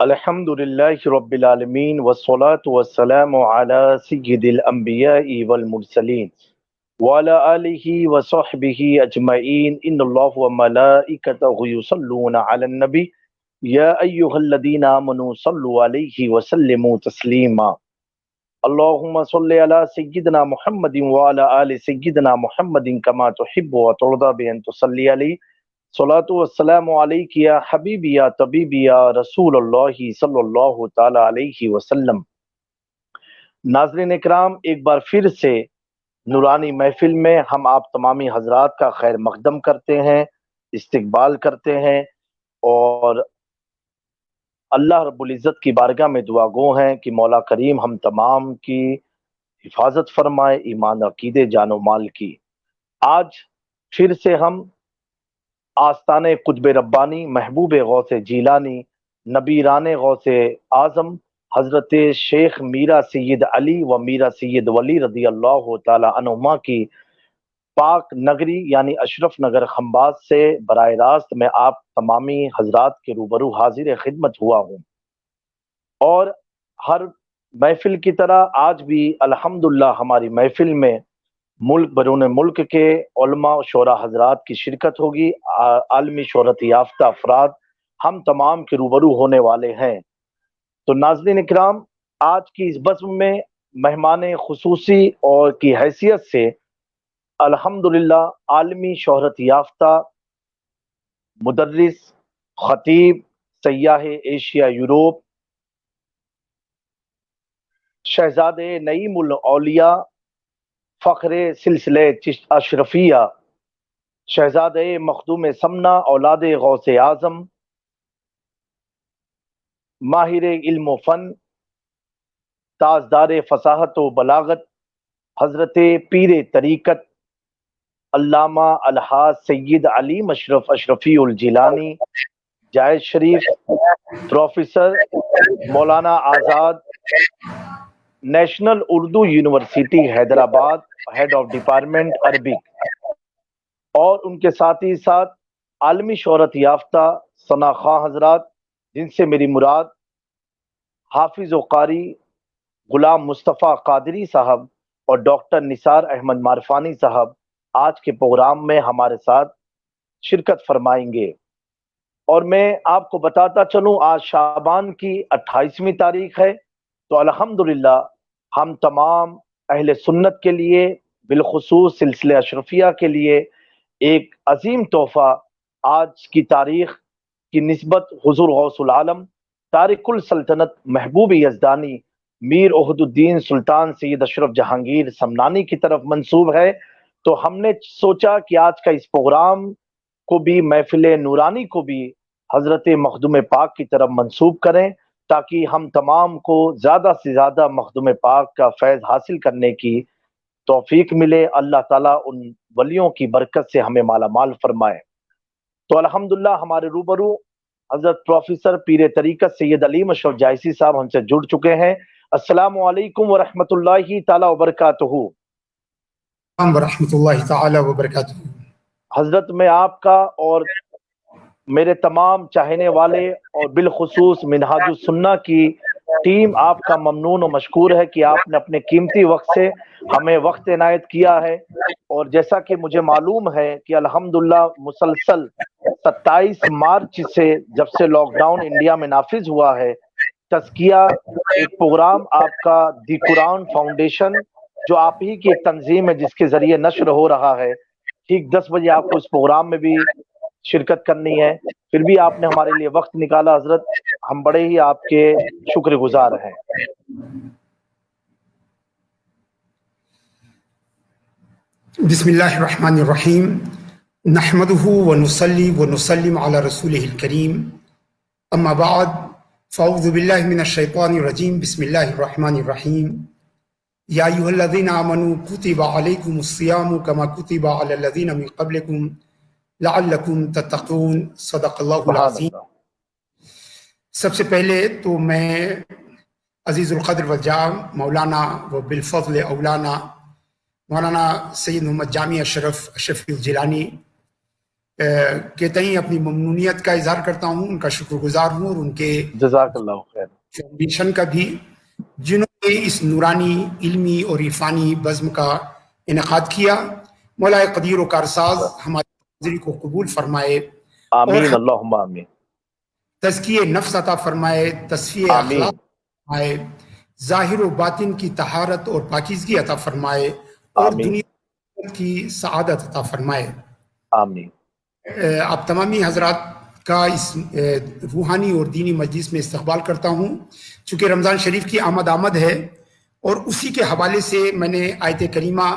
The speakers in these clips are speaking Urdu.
الحمد للہ رب العالمین والصلاة والسلام علی سید الانبیاء والمرسلین وعلی آلہ وصحبہ اجمعین ان اللہ وملائکتہ یصلون علی النبی یا ایہا الذین آمنوا صلوا علیہ وسلموا تسلیما اللہم صلی علی سیدنا محمد وعلی آل سیدنا محمد کما تحب وترضى بأن تصلی علیہ صلاۃ والسلام علیک یا حبیبی یا طبیبی یا رسول اللہ صلی اللہ تعالی علیہ وسلم۔ ناظرین اکرام، ایک بار پھر سے نورانی محفل میں ہم آپ تمامی حضرات کا خیر مقدم کرتے ہیں، استقبال کرتے ہیں، اور اللہ رب العزت کی بارگاہ میں دعا گو ہیں کہ مولا کریم ہم تمام کی حفاظت فرمائے، ایمان عقیدے جان و مال کی۔ آج پھر سے ہم آستان قطب ربانی محبوب غوث جیلانی نبیران غوث اعظم حضرت شیخ میرا سید علی و میرا سید ولی رضی اللہ تعالی عنہما کی پاک نگری یعنی اشرف نگر خنباس سے براہ راست میں آپ تمامی حضرات کے روبرو حاضر خدمت ہوا ہوں، اور ہر محفل کی طرح آج بھی الحمدللہ ہماری محفل میں ملک بیرون ملک کے علماء و شعراء حضرات کی شرکت ہوگی۔ عالمی شہرت یافتہ افراد ہم تمام کے روبرو ہونے والے ہیں۔ تو ناظرین اکرام، آج کی اس بزم میں مہمان خصوصی اور کی حیثیت سے الحمدللہ عالمی شہرت یافتہ مدرس، خطیب، سیاح ایشیا یوروپ، شہزادے نعیم الاولیاء، فخر سلسلہ اشرفیہ، شہزادہ مخدوم سمنا اولاد غوث اعظم، ماہر علم و فن، تاجدار فصاحت و بلاغت، حضرت پیر طریقت علامہ الحاج سید علی مشرف اشرفی الجیلانی جائز شریف، professor Maulana Azad, national Urdu university Hyderabad, head of department Arabic, اور ان کے ساتھ ہی ساتھ عالمی شہرت یافتہ ثناءخواہ حضرات، جن سے میری مراد حافظ و قاری غلام مصطفیٰ قادری صاحب اور ڈاکٹر نثار احمد معرفانی صاحب آج کے پروگرام میں ہمارے ساتھ شرکت فرمائیں گے۔ اور میں آپ کو بتاتا چلوں، آج شعبان کی 28ویں تاریخ ہے، تو الحمدللہ ہم تمام اہل سنت کے لیے، بالخصوص سلسلہ اشرفیہ کے لیے ایک عظیم تحفہ آج کی تاریخ کی نسبت حضور غوث العالم تارک السلطنت محبوب یزدانی میر عہد الدین سلطان سید اشرف جہانگیر سمنانی کی طرف منسوب ہے۔ تو ہم نے سوچا کہ آج کا اس پروگرام کو بھی، محفل نورانی کو بھی حضرت مخدوم پاک کی طرف منسوب کریں، تاکہ ہم تمام کو زیادہ سے زیادہ مخدوم پاک کا فیض حاصل کرنے کی توفیق ملے۔ اللہ تعالیٰ ان ولیوں کی برکت سے ہمیں مالا مال فرمائے۔ تو الحمدللہ ہمارے روبرو حضرت پروفیسر پیر طریقت سید علی مشرف جائسی صاحب ہم سے جڑ چکے ہیں۔ السلام علیکم ورحمۃ اللہ تعالیٰ وبرکاتہ۔ ورحمۃ اللہ تعالی وبرکاتہ۔ حضرت، میں آپ کا اور میرے تمام چاہنے والے اور بالخصوص منہاج السنہ کی ٹیم آپ کا ممنون و مشکور ہے کہ آپ نے اپنے قیمتی وقت سے ہمیں وقت عنایت کیا ہے۔ اور جیسا کہ مجھے معلوم ہے کہ الحمدللہ مسلسل 27 مارچ سے جب سے لاک ڈاؤن انڈیا میں نافذ ہوا ہے، تزکیہ ایک پروگرام آپ کا دی قرآن فاؤنڈیشن، جو آپ ہی کی ایک تنظیم ہے جس کے ذریعے نشر ہو رہا ہے، ٹھیک 10 بجے آپ کو اس پروگرام میں بھی شرکت کرنی ہے، پھر بھی آپ نے ہمارے لیے وقت نکالا۔ حضرت، ہم بڑے ہی آپ کے شکر گزار ہیں۔ بسم اللہ الرحمن الرحیم، نحمدہ ونصلی ونسلم علی رسولہ الکریم، اما بعد فاعوذ باللہ من الشیطان الرجیم، بسم اللہ الرحمن الرحیم، یا ایھا الذین آمنوا کتب علیکم الصیام کما کتب علی الذین من قبلکم لعلکم تتقون، صدق اللہ سبحان العظیم۔ اللہ۔ سب سے پہلے تو میں عزیز القدر والجاہ مولانا و بالفضل اولانا مولانا سید محمد جامی اشرف اشرفی الجیلانی کے تئیں اپنی ممنونیت کا اظہار کرتا ہوں، ان کا شکر گزار ہوں، اور ان کے جزاک اللہ خیر. فاؤنڈیشن کا بھی، جنہوں نے اس نورانی، علمی اور عرفانی بزم کا انعقاد کیا. مولا قدیر و کارساز ہماری حاضری کو قبول فرمائے اور آمین اللہم آمین. تزکیہ نفس عطا فرمائے، تصفیہ اخلاق آمین فرمائے، ظاہر و باطن کی طہارت اور پاکیزگی عطا فرمائے، اور آمین دنیا کی سعادت عطا فرمائے. آمین. آپ تمامی حضرات کا اس روحانی اور دینی مجلس میں استقبال کرتا ہوں. چونکہ رمضان شریف کی آمد ہے، اور اسی کے حوالے سے میں نے آیت کریمہ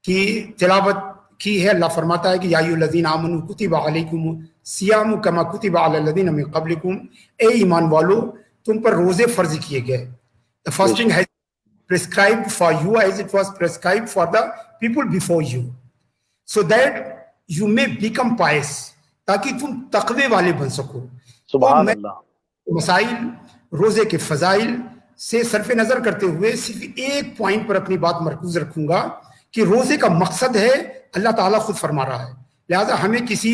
کی تلاوت کی ہے. اللہ فرماتا ہے کہ یا ایھا الذین آمنوا کتب علیکم الصیام کما کتب علی الذین من قبلکم، اے ایمان والو تم پر روزے فرض کیے گئے. The fasting has prescribed for you as it was prescribed for the people before you, so that you may become pious، تاکہ تم تقوی والے بن سکو. تو سبحان میں اللہ. مسائل روزے کے فضائل سے صرف نظر کرتے ہوئے صرف ایک پوائنٹ پر اپنی بات مرکوز رکھوں گا کہ روزے کا مقصد ہے، اللہ تعالیٰ خود فرما رہا ہے. لہذا ہمیں کسی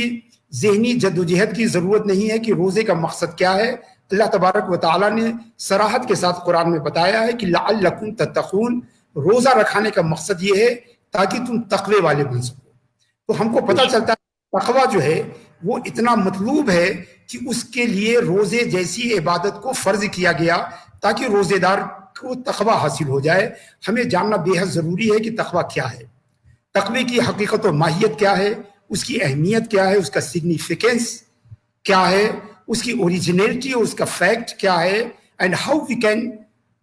ذہنی جدوجہد کی ضرورت نہیں ہے کہ روزے کا مقصد کیا ہے. اللہ تبارک و تعالیٰ نے صراحت کے ساتھ قرآن میں بتایا ہے کہ لعلکم تتقون، روزہ رکھانے کا مقصد یہ ہے تاکہ تم تقوی والے بن سکو. تو ہم کو پتہ چلتا ہے تقوی جو ہے وہ اتنا مطلوب ہے کہ اس کے لیے روزے جیسی عبادت کو فرض کیا گیا تاکہ روزے دار کو تقوی حاصل ہو جائے. ہمیں جاننا بے حد ضروری ہے کہ تقوی کیا ہے، تقوی کی حقیقت و ماہیت کیا ہے، اس کی اہمیت کیا ہے، اس کا سگنیفیکنس کیا ہے، اس کی اوریجنیلٹی اور اس کا فیکٹ کیا ہے، and how we can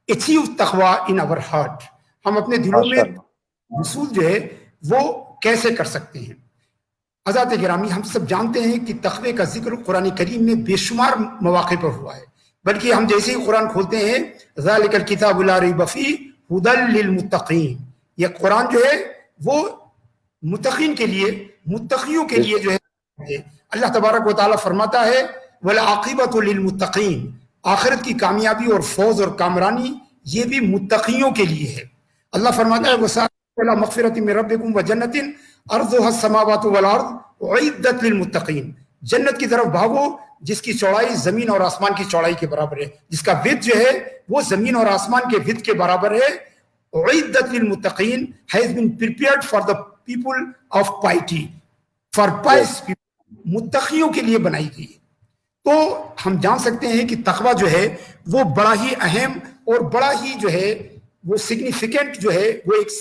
achieve تقوی ان آور ہارٹ. ہم اپنے دلوں میں حصول جو ہے وہ کیسے کر سکتے ہیں. حضرات گرامی، ہم سب جانتے ہیں کہ تقوی کا ذکر قرآن کریم میں بے شمار مواقع پر ہوا ہے، بلکہ ہم جیسے ہی قرآن کھولتے ہیں ذالک الکتاب لا ریب فیہ ھدی للمتقین، یہ قرآن جو ہے وہ متقین کے لیے، متقیوں کے لیے جو ہے. اللہ تبارک و تعالیٰ فرماتا ہے والعاقبۃ للمتقین، آخرت کی کامیابی اور فوز اور کامرانی یہ بھی متقیوں کے لیے ہے. اللہ فرماتا ہے وسارعوا الی مغفرۃ من ربکم وجنۃ ارضها السماوات والارض اعدت للمتقین، جنت کی طرف بھاگو جس کی چوڑائی زمین اور آسمان کی چوڑائی کے برابر ہے، جس کا وڈتھ جو ہے وہ زمین اور آسمان کے وڈتھ کے برابر ہے. اعدت للمتقین has been prepared for the people of piety، for pious people، متقیوں کے لیے بنائی گئی ہے. تو ہم جان سکتے ہیں کہ تقوی جو ہے وہ بڑا ہی اہم اور بڑا ہی جو ہے وہ سگنیفیکنٹ جو ہے وہ ایک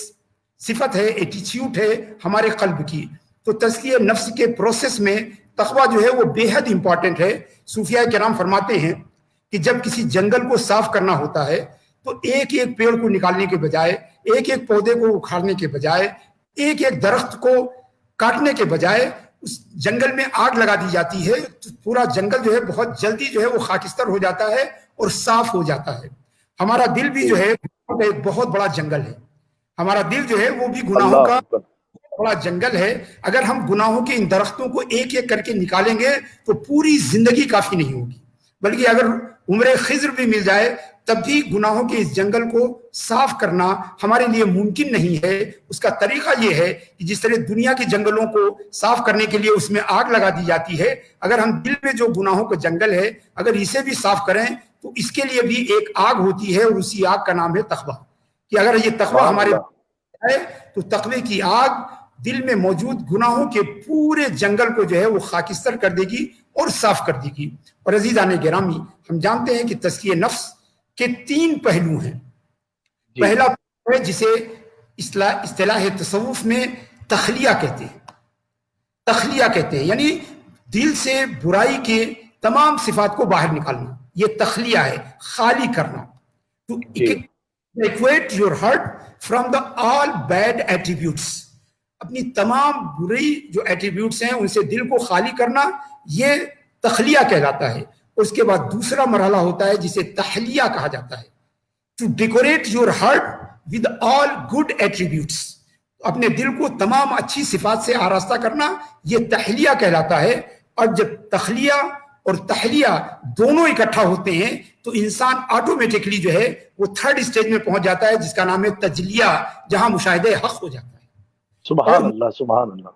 صفت ہے، ایٹیچیوڈ ہے ہمارے قلب کی. تو تزکیہ نفس کے پروسیس میں تقوی جو ہے وہ بے حد امپورٹنٹ ہے. صوفیاء کرام فرماتے ہیں کہ جب کسی جنگل کو صاف کرنا ہوتا ہے تو ایک ایک پیڑ کو نکالنے کے بجائے، ایک ایک پودے کو اکھاڑنے کے بجائے، ایک ایک درخت کو کاٹنے کے بجائے اس جنگل میں آگ لگا دی جاتی ہے تو پورا جنگل جو ہے بہت جلدی جو ہے وہ خاکستر ہو جاتا ہے اور صاف ہو جاتا ہے. ہمارا دل بھی جو ہے ایک بہت بڑا جنگل ہے، ہمارا دل جو ہے وہ بھی گناہوں کا بڑا جنگل ہے. اگر ہم گناہوں کے ان درختوں کو ایک ایک کر کے نکالیں گے تو پوری زندگی کافی نہیں ہوگی، بلکہ اگر عمر خضر بھی مل جائے تب بھی گناہوں کے اس جنگل کو صاف کرنا ہمارے لیے ممکن نہیں ہے. اس کا طریقہ یہ ہے کہ جس طرح دنیا کے جنگلوں کو صاف کرنے کے لیے اس میں آگ لگا دی جاتی ہے، اگر ہم دل میں جو گناہوں کا جنگل ہے اگر اسے بھی صاف کریں تو اس کے لیے بھی ایک آگ ہوتی ہے، اور اسی آگ کا نام ہے تقوی. کہ اگر یہ تقوی ہمارے ہے تو تقوی کی آگ دل میں موجود گناہوں کے پورے جنگل کو جو ہے وہ خاکستر کر دے گی اور صاف کر دے گی. اور عزیزان گرامی، ہم جانتے ہیں کہ تزکیہ نفس کے 3 پہلو ہیں. پہلا ہے جسے اصطلاح تصوف میں تخلیہ کہتے ہیں. تخلیہ کہتے ہیں یعنی دل سے برائی کے تمام صفات کو باہر نکالنا، یہ تخلیہ ہے، خالی کرنا. تو equate your heart from the all bad attributes، اپنی تمام بری جو ایٹریبیوٹس ہیں ان سے دل کو خالی کرنا، یہ تخلیہ کہلاتا ہے. اس کے بعد دوسرا مرحلہ ہوتا ہے جسے تحلیہ کہا جاتا ہے. to decorate your heart with all good attributes، اپنے دل کو تمام اچھی صفات سے آراستہ کرنا، یہ تحلیہ کہلاتا ہے. اور جب تخلیہ اور تحلیہ دونوں اکٹھا ہوتے ہیں تو انسان آٹومیٹکلی جو ہے وہ 3rd اسٹیج میں پہنچ جاتا ہے جس کا نام ہے تجلیہ، جہاں مشاہدہ حق ہو جاتا ہے. سبحان اللہ سبحان اللہ.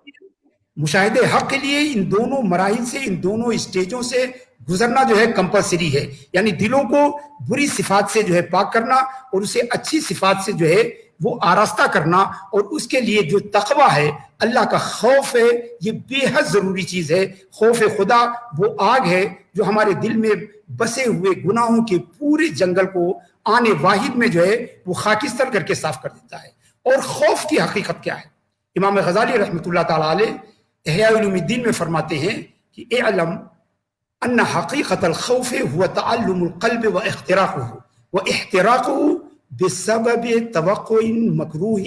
مشاہدے حق کے لیے ان دونوں مراحل سے، ان دونوں اسٹیجوں سے گزرنا جو ہے کمپلسری ہے، یعنی دلوں کو بری صفات سے جو ہے پاک کرنا اور اسے اچھی صفات سے جو ہے وہ آراستہ کرنا، اور اس کے لیے جو تقوی ہے، اللہ کا خوف ہے، یہ بے حد ضروری چیز ہے۔ خوف خدا وہ آگ ہے جو ہمارے دل میں بسے ہوئے گناہوں کے پورے جنگل کو آنے واحد میں جو ہے وہ خاکستر کر کے صاف کر دیتا ہے۔ اور خوف کی حقیقت کیا ہے؟ امام غزالی رحمۃ اللہ تعالی علیہ احیاء علوم الدین میں فرماتے ہیں کہ اعلم ان حقیقت الخوف هو تعلم القلب واحتراقه بسبب توقع مکروہ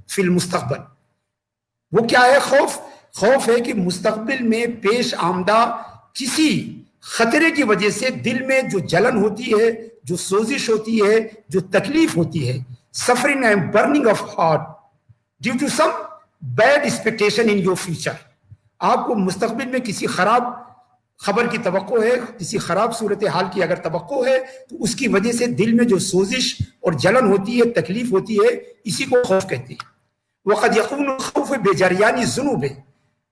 فی المستقبل۔ وہ کیا ہے خوف؟ خوف ہے کہ مستقبل میں پیش آمدہ کسی خطرے کی وجہ سے دل میں جو جلن ہوتی ہے، جو سوزش ہوتی ہے، جو تکلیف ہوتی ہے، suffering and burning of heart due to some bad expectation in your future۔ آپ کو مستقبل میں کسی خراب خبر کی توقع ہے، کسی خراب صورتحال کی اگر توقع ہے تو اس کی وجہ سے دل میں جو سوزش اور جلن ہوتی ہے، تکلیف ہوتی ہے، اسی کو خوف کہتے ہیں۔ وقد یکون الخوف بجریان الذنوب،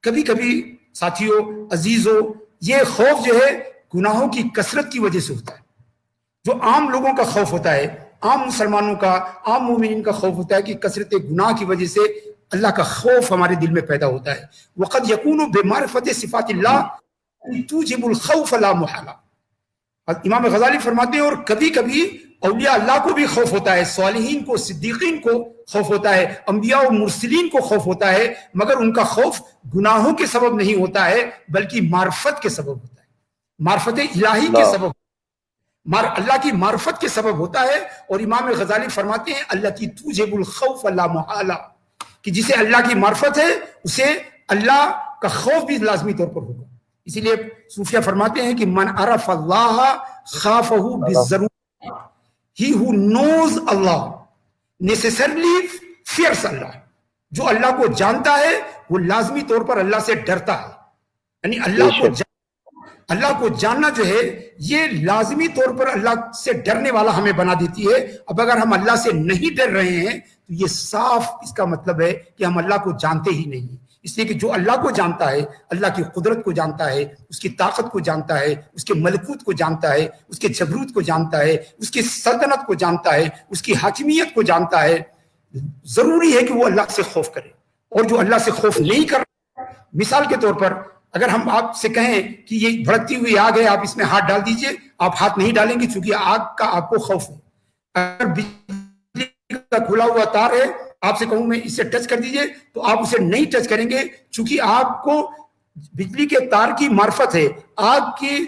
کبھی کبھی ساتھیوں عزیزوں یہ خوف جو ہے گناہوں کی کثرت کی وجہ سے ہوتا ہے۔ جو عام لوگوں کا خوف ہوتا ہے، عام مسلمانوں کا، عام مومنین کا خوف ہوتا ہے کہ کثرت گناہ کی وجہ سے اللہ کا خوف ہمارے دل میں پیدا ہوتا ہے۔ وقد یکون بمعرفت صفات اللہ توجب الخوف لا محالہ۔ امام غزالی فرماتے ہیں اور کبھی کبھی اولیاء اللہ کو بھی خوف ہوتا ہے، صالحین کو، صدیقین کو خوف ہوتا ہے، انبیاء و مرسلین کو خوف ہوتا ہے، مگر ان کا خوف گناہوں کے سبب نہیں ہوتا ہے بلکہ معرفت کے سبب ہوتا ہے، معرفت الہی کے سبب، اللہ کی معرفت کے سبب ہوتا ہے۔ اور امام غزالی فرماتے ہیں التی توجب الخوف لا محالہ، کہ جسے اللہ کی معرفت ہے اسے اللہ کا خوف بھی لازمی طور پر ہوگا۔ اسی لیے صوفیہ فرماتے ہیں کہ من عرف اللہ خافہ بالضرور، he who knows Allah necessarily fears Allah۔ جو اللہ کو جانتا ہے وہ لازمی طور پر اللہ سے ڈرتا ہے، یعنی اللہ کو جاننا جو ہے یہ لازمی طور پر اللہ سے ڈرنے والا ہمیں بنا دیتی ہے۔ اب اگر ہم اللہ سے نہیں ڈر رہے ہیں تو یہ صاف اس کا مطلب ہے کہ ہم اللہ کو جانتے ہی نہیں ہیں۔ اس لیے کہ جو اللہ کو جانتا ہے، اللہ کی قدرت کو جانتا ہے، اس کی طاقت کو جانتا ہے، اس کے ملکوت کو جانتا ہے، اس کے جبروت کو جانتا ہے، اس کی سلطنت کو جانتا ہے، اس کی حاکمیت کو جانتا ہے، ضروری ہے کہ وہ اللہ سے خوف کرے۔ اور جو اللہ سے خوف نہیں کر رہا، مثال کے طور پر اگر ہم آپ سے کہیں کہ یہ بھڑکتی ہوئی آگ ہے، آپ اس میں ہاتھ ڈال دیجئے، آپ ہاتھ نہیں ڈالیں گے چونکہ آگ کا آپ کو خوف ہے۔ اگر بجلی کا کھلا ہوا تار ہے، آپ سے کہوں میں اسے ٹچ کر دیجئے تو آپ اسے نہیں ٹچ کریں گے چونکہ آپ کو بجلی کے تار کی معرفت ہے، آگ کی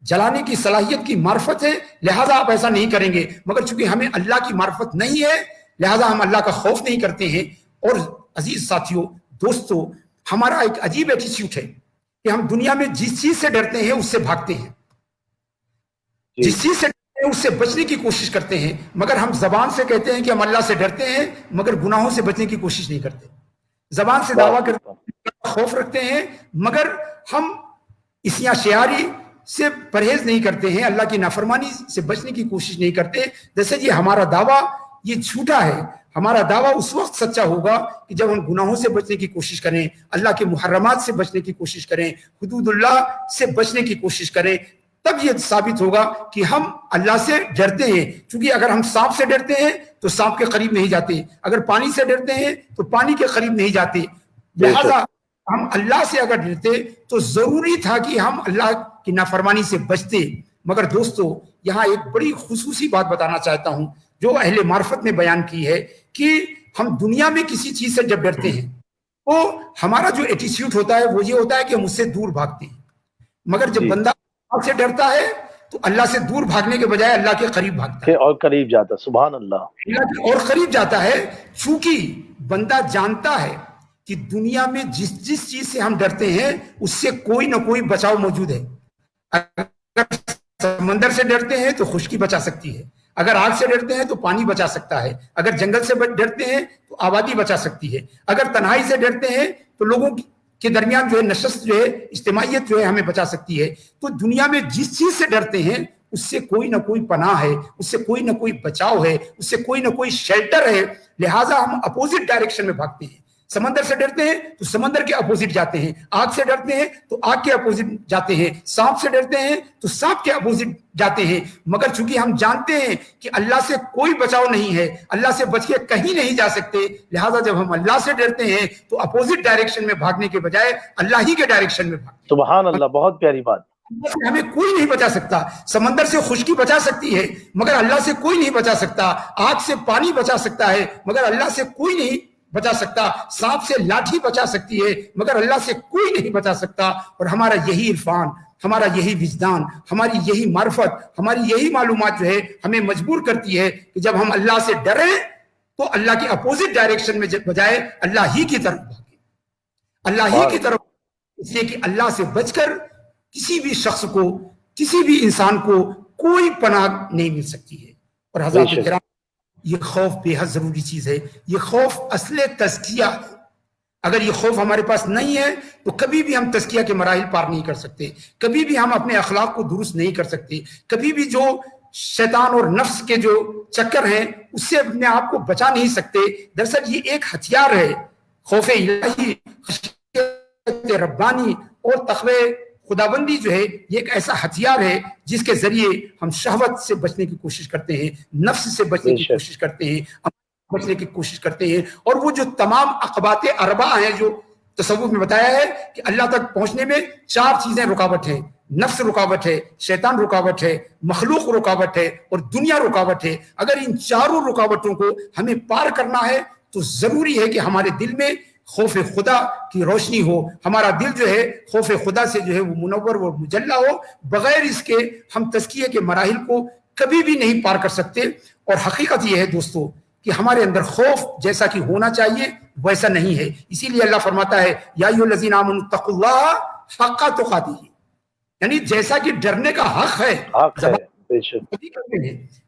جلانے کی صلاحیت کی معرفت ہے، لہٰذا آپ ایسا نہیں کریں گے۔ مگر چونکہ ہمیں اللہ کی معرفت نہیں ہے لہٰذا ہم اللہ کا خوف نہیں کرتے ہیں۔ اور عزیز ساتھیوں، دوستو، ہمارا ایک عجیب ایٹیٹیوڈ ہے کہ ہم دنیا میں جس چیز سے ڈرتے ہیں اس سے بھاگتے ہیں، جس چیز سے ڈرتے ہیں اس سے بچنے کی کوشش کرتے ہیں، مگر ہم زبان سے کہتے ہیں کہ ہم اللہ سے ڈرتے ہیں مگر گناہوں سے بچنے کی کوشش نہیں کرتے۔ زبان سے دعویٰ کرتے ہیں، خوف رکھتے ہیں، مگر ہم اسیاں شعاری سے پرہیز نہیں کرتے ہیں، اللہ کی نافرمانی سے بچنے کی کوشش نہیں کرتے۔ جیسے یہ ہمارا دعویٰ یہ جھوٹا ہے۔ ہمارا دعویٰ اس وقت سچا ہوگا کہ جب ہم گناہوں سے بچنے کی کوشش کریں، اللہ کے محرمات سے بچنے کی کوشش کریں، حدود اللہ سے بچنے کی کوشش کریں، تب یہ ثابت ہوگا کہ ہم اللہ سے ڈرتے ہیں۔ چونکہ اگر ہم سانپ سے ڈرتے ہیں تو سانپ کے قریب نہیں جاتے، اگر پانی سے ڈرتے ہیں تو پانی کے قریب نہیں جاتے، لہذا ہم اللہ سے اگر ڈرتے تو ضروری تھا کہ ہم اللہ کی نافرمانی سے بچتے۔ مگر دوستو، یہاں ایک بڑی خصوصی بات بتانا چاہتا ہوں جو اہل معرفت نے بیان کی ہے کہ ہم دنیا میں کسی چیز سے جب ڈرتے ہیں تو ہمارا جو ایٹیٹیوڈ ہوتا ہے وہ یہ ہوتا ہے کہ ہم اس سے دور بھاگتے ہیں، مگر جب بندہ اللہ سے ڈرتا ہے تو اللہ سے دور بھاگنے کے بجائے اللہ کے قریب بھاگتا ہے اور قریب جاتا ہے۔ سبحان اللہ، اور قریب جاتا ہے، چونکہ بندہ جانتا ہے کہ دنیا میں جس چیز سے ہم ڈرتے ہیں اس سے کوئی نہ کوئی بچاؤ موجود ہے۔ اگر سمندر سے ڈرتے ہیں تو خشکی بچا سکتی ہے، اگر آگ سے ڈرتے ہیں تو پانی بچا سکتا ہے، اگر جنگل سے ڈرتے ہیں تو آبادی بچا سکتی ہے، اگر تنہائی سے ڈرتے ہیں تو لوگوں کے درمیان جو ہے نشست جو ہے اجتماعیت جو ہے ہمیں بچا سکتی ہے۔ تو دنیا میں جس چیز سے ڈرتے ہیں اس سے کوئی نہ کوئی پناہ ہے، اس سے کوئی نہ کوئی بچاؤ ہے، اس سے کوئی نہ کوئی شیلٹر ہے، لہٰذا ہم اپوزٹ ڈائریکشن میں بھاگتے ہیں۔ سمندر سے ڈرتے ہیں تو سمندر کے اپوزٹ جاتے ہیں، آگ سے ڈرتے ہیں تو آگ کے اپوزٹ جاتے ہیں، سانپ سے ڈرتے ہیں تو سانپ کے اپوزٹ جاتے ہیں۔ مگر چونکہ ہم جانتے ہیں کہ اللہ سے کوئی بچاؤ نہیں ہے، اللہ سے بچ کے کہیں نہیں جا سکتے، لہٰذا جب ہم اللہ سے ڈرتے ہیں تو اپوزٹ ڈائریکشن میں بھاگنے کے بجائے اللہ ہی کے ڈائریکشن میں بھاگتے ہیں۔ سبحان اللہ، بہت پیاری بات۔ اللہ سے ہمیں کوئی نہیں بچا سکتا۔ سمندر سے خشکی بچا سکتی ہے مگر اللہ سے کوئی نہیں بچا سکتا، آگ سے پانی بچا سکتا ہے مگر اللہ سے کوئی نہیں بچا سکتا، سانپ سے لاٹھی بچا سکتی ہے مگر اللہ سے کوئی نہیں بچا سکتا۔ اور ہمارا یہی عرفان، ہمارا یہی وجدان، ہماری یہی معرفت، ہماری یہی معلومات جو ہے ہمیں مجبور کرتی ہے کہ جب ہم اللہ سے ڈریں تو اللہ کے اپوزٹ ڈائریکشن میں بجائے اللہ ہی کی طرف بھاگیں، اللہ ہی کی طرف، اس لیے کہ اللہ سے بچ کر کسی بھی شخص کو، کسی بھی انسان کو کوئی پناہ نہیں مل سکتی ہے۔ اور حضرات کرام، یہ خوف بے حد ضروری چیز ہے، یہ خوف اصل تزکیہ ہے۔ اگر یہ خوف ہمارے پاس نہیں ہے تو کبھی بھی ہم تزکیہ کے مراحل پار نہیں کر سکتے، کبھی بھی ہم اپنے اخلاق کو درست نہیں کر سکتے، کبھی بھی جو شیطان اور نفس کے جو چکر ہیں اس سے اپنے آپ کو بچا نہیں سکتے۔ دراصل یہ ایک ہتھیار ہے، خوف الہی، خشیت ربانی اور تقوی خدابندی جو ہے یہ ایک ایسا ہتھیار ہے جس کے ذریعے ہم شہوت سے بچنے کی کوشش کرتے ہیں، نفس سے بچنے کی کوشش کرتے ہیں، بچنے کی کوشش کرتے ہیں۔ اور وہ جو تمام عقبات اربعہ ہیں جو تصوف میں بتایا ہے کہ اللہ تک پہنچنے میں 4 چیزیں رکاوٹ ہیں، نفس رکاوٹ ہے، شیطان رکاوٹ ہے، مخلوق رکاوٹ ہے اور دنیا رکاوٹ ہے۔ اگر ان چاروں رکاوٹوں کو ہمیں پار کرنا ہے تو ضروری ہے کہ ہمارے دل میں خوف خدا کی روشنی ہو، ہمارا دل جو ہے خوف خدا سے جو ہے وہ منور و مجلہ ہو۔ بغیر اس کے ہم تزکیہ کے مراحل کو کبھی بھی نہیں پار کر سکتے۔ اور حقیقت یہ ہے دوستو کہ ہمارے اندر خوف جیسا کہ ہونا چاہیے ویسا نہیں ہے، اسی لیے اللہ فرماتا ہے یا ایھا الذین آمنوا اتقوا اللہ حق تقاتہ، یعنی جیسا کہ ڈرنے کا حق ہے۔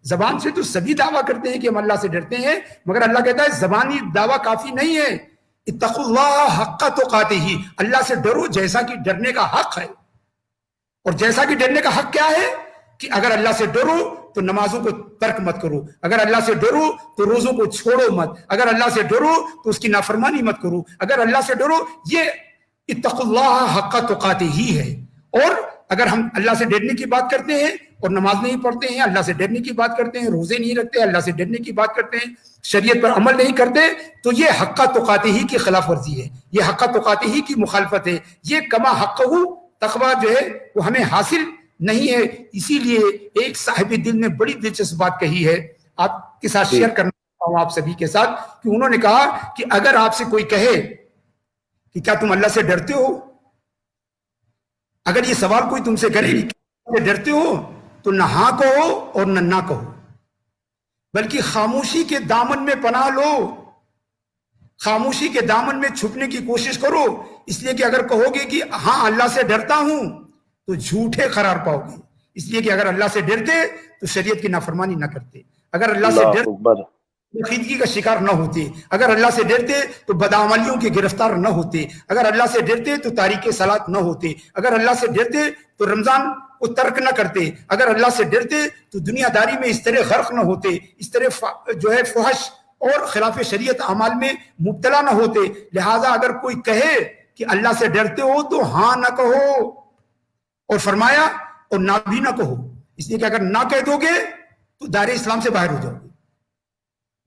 زبان سے تو سبھی دعویٰ کرتے ہیں کہ ہم اللہ سے ڈرتے ہیں، مگر اللہ کہتا ہے زبانی دعویٰ کافی نہیں ہے، اتقوا اللہ حق تقاتہ، اللہ سے ڈرو جیسا کہ ڈرنے کا حق ہے۔ اور جیسا کہ ڈرنے کا حق کیا ہے کہ اگر اللہ سے ڈرو تو نمازوں کو ترک مت کرو، اگر اللہ سے ڈرو تو روزوں کو چھوڑو مت، اگر اللہ سے ڈرو تو اس کی نافرمانی مت کرو، اگر اللہ سے ڈرو، یہ اتقوا اللہ حق تقاتہ ہی ہے۔ اور اگر ہم اللہ سے ڈرنے کی بات کرتے ہیں اور نماز نہیں پڑھتے ہیں، اللہ سے ڈرنے کی بات کرتے ہیں، روزے نہیں رکھتے، اللہ سے ڈرنے کی بات کرتے ہیں، شریعت پر عمل نہیں کرتے، تو یہ حق تقاتہ ہی کی خلاف ورزی ہے، یہ حق تقاتہ ہی کی مخالفت ہے، یہ کما حقہ تقویٰ جو ہے وہ ہمیں حاصل نہیں ہے۔ اسی لیے ایک صاحب دل نے بڑی دلچسپ بات کہی ہے، آپ کے ساتھ شیئر کرنا چاہتا ہوں آپ سبھی کے ساتھ، کہ انہوں نے کہا کہ اگر آپ سے کوئی کہے کہ کیا تم اللہ سے ڈرتے ہو، اگر یہ سوال کوئی تم سے کرے کہ ڈرتے ہو تو نہ ہاں کہو اور نہ کہو، بلکہ خاموشی کے دامن میں پناہ لو، خاموشی کے دامن میں چھپنے کی کوشش کرو، اس لیے کہ اگر کہو گے کہ ہاں اللہ سے ڈرتا ہوں تو جھوٹے قرار پاؤ گے، اس لیے کہ اگر اللہ سے ڈرتے تو شریعت کی نافرمانی نہ کرتے، اگر اللہ سے ڈرتے خیدگی کا شکار نہ ہوتے، اگر اللہ سے ڈرتے تو بدعملیوں کے گرفتار نہ ہوتے، اگر اللہ سے ڈرتے تو تاریک صلاۃ نہ ہوتے، اگر اللہ سے ڈرتے تو رمضان کو ترک نہ کرتے، اگر اللہ سے ڈرتے تو دنیا داری میں اس طرح غرق نہ ہوتے، اس طرح جو ہے فحش اور خلاف شریعت اعمال میں مبتلا نہ ہوتے۔ لہٰذا اگر کوئی کہے کہ اللہ سے ڈرتے ہو تو ہاں نہ کہو، اور فرمایا اور نہ بھی نہ کہو، اس لیے کہ اگر نہ کہہ دو گے تو دائرہ اسلام سے باہر ہو جاؤ گے،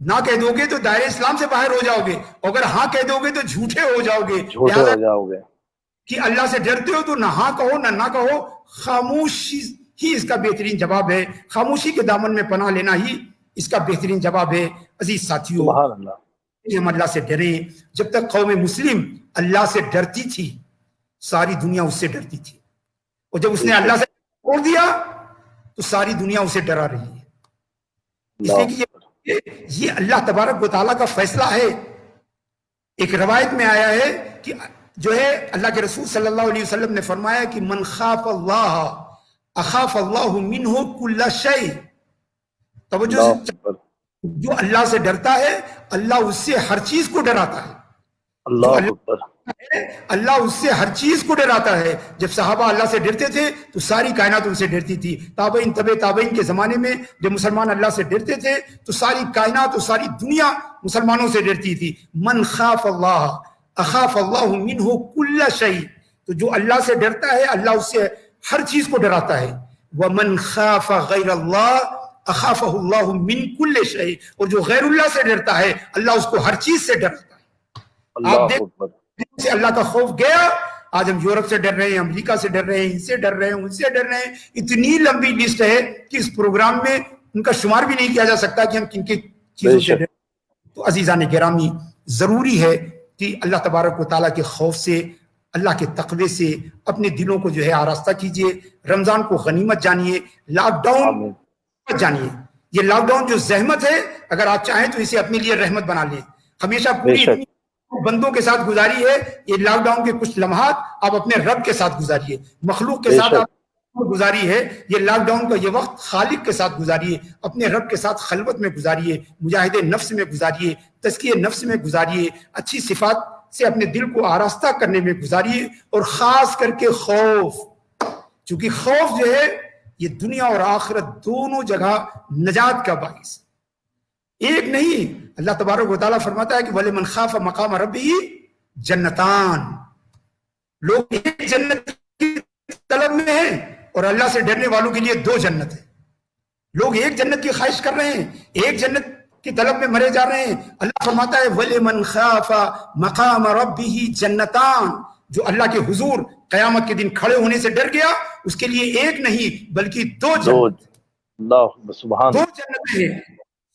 نہ کہہ دو گے تو دائرہ اسلام سے باہر ہو جاؤ گے، اگر ہاں کہہ دو گے تو جھوٹے ہو جاؤ گے، کہ اللہ سے ڈرتے ہو تو نہ ہاں کہو نہ کہو، خاموشی ہی اس کا بہترین جواب ہے، خاموشی کے دامن میں پناہ لینا ہی اس کا بہترین جواب ہے۔ عزیز ساتھیو، ہم اللہ سے ڈریں۔ جب تک قوم مسلم اللہ سے ڈرتی تھی ساری دنیا اس سے ڈرتی تھی، اور جب اس نے اللہ سے چھوڑ دیا تو ساری دنیا اسے ڈرا رہی ہے، اس لیے کہ یہ اللہ تبارک و تعالیٰ کا فیصلہ ہے۔ ایک روایت میں آیا ہے کہ جو ہے اللہ کے رسول صلی اللہ علیہ وسلم نے فرمایا کہ من خاف اللہ اخاف اللہ منہ کل شیء، توجہ سے، جو اللہ سے ڈرتا ہے اللہ اس سے ہر چیز کو ڈراتا ہے، اللہ اس سے ہر چیز کو ڈراتا ہے۔ جب صحابہ اللہ سے ڈرتے تھے تو ساری کائنات ان سے ڈرتی تھی، تابعین تبع تابعین کے زمانے میں جب مسلمان اللہ سے ڈرتے تھے تو ساری کائنات اور ساری دنیا مسلمانوں سے ڈرتی تھی۔ من خاف اللہ، اخاف اللہ منہ کل شیء، تو جو اللہ سے ڈرتا ہے اللہ اس سے ہر چیز کو ڈراتا ہے. ومن خاف غیر اللہ اخافہ اللہ من کل شیء، اور جو غیر اللہ سے ڈرتا ہے اللہ اس کو ہر چیز سے ڈرتا ہے. آپ اللہ دیکھ اکبر. سے اللہ کا خوف گیا. آج ہم یورپ سے ڈر رہے ہیں، امریکہ سے ڈر رہے ہیں، ان سے ڈر رہے ہیں، ان سے ڈر رہے ہیں. اتنی لمبی لسٹ ہے کہ اس پروگرام میں ان کا شمار بھی نہیں کیا جا سکتا کہ ہم کن کی چیزوں سے ڈر. تو عزیزان گرامی، ضروری ہے کہ اللہ تبارک و تعالیٰ کے خوف سے، اللہ کے تقوی سے اپنے دلوں کو جو ہے آراستہ کیجئے. رمضان کو غنیمت جانیے، لاک ڈاؤن جانیے. یہ لاک ڈاؤن جو زحمت ہے، اگر آپ چاہیں تو اسے اپنے لیے رحمت بنا لیں. ہمیشہ پوری بندوں کے ساتھ گزاری ہے، یہ لاک ڈاؤن کے کچھ لمحات آپ اپنے رب کے ساتھ گزاریے. مخلوق کے ساتھ آپ گزاری ہے، یہ لاک ڈاؤن کا یہ وقت خالق کے ساتھ گزاریے، اپنے رب کے ساتھ خلوت میں گزاریے، مجاہد نفس میں گزاریے، تزکیہ نفس میں گزاریے، اچھی صفات سے اپنے دل کو آراستہ کرنے میں گزاریے. اور خاص کر کے خوف، چونکہ خوف جو ہے یہ دنیا اور آخرت دونوں جگہ نجات کا باعث. ایک نہیں، اللہ تبارک و تعالیٰ فرماتا ہے کہ وَلِمَنْ خَافَ مَقَامَ رَبِّهِ جنتان. لوگ ایک جنت کی طلب میں ہیں اور اللہ سے ڈرنے والوں کے لیے دو جنت ہیں. لوگ ایک جنت کی خواہش کر رہے ہیں، ایک جنت کی طلب میں مرے جا رہے ہیں. اللہ فرماتا ہے وَلِمَنْ خَافَ مَقَامَ رَبِّهِ جنتان. جو اللہ کے حضور قیامت کے دن کھڑے ہونے سے ڈر گیا، اس کے لیے ایک نہیں بلکہ دو جنت. دو جنتیں ہیں.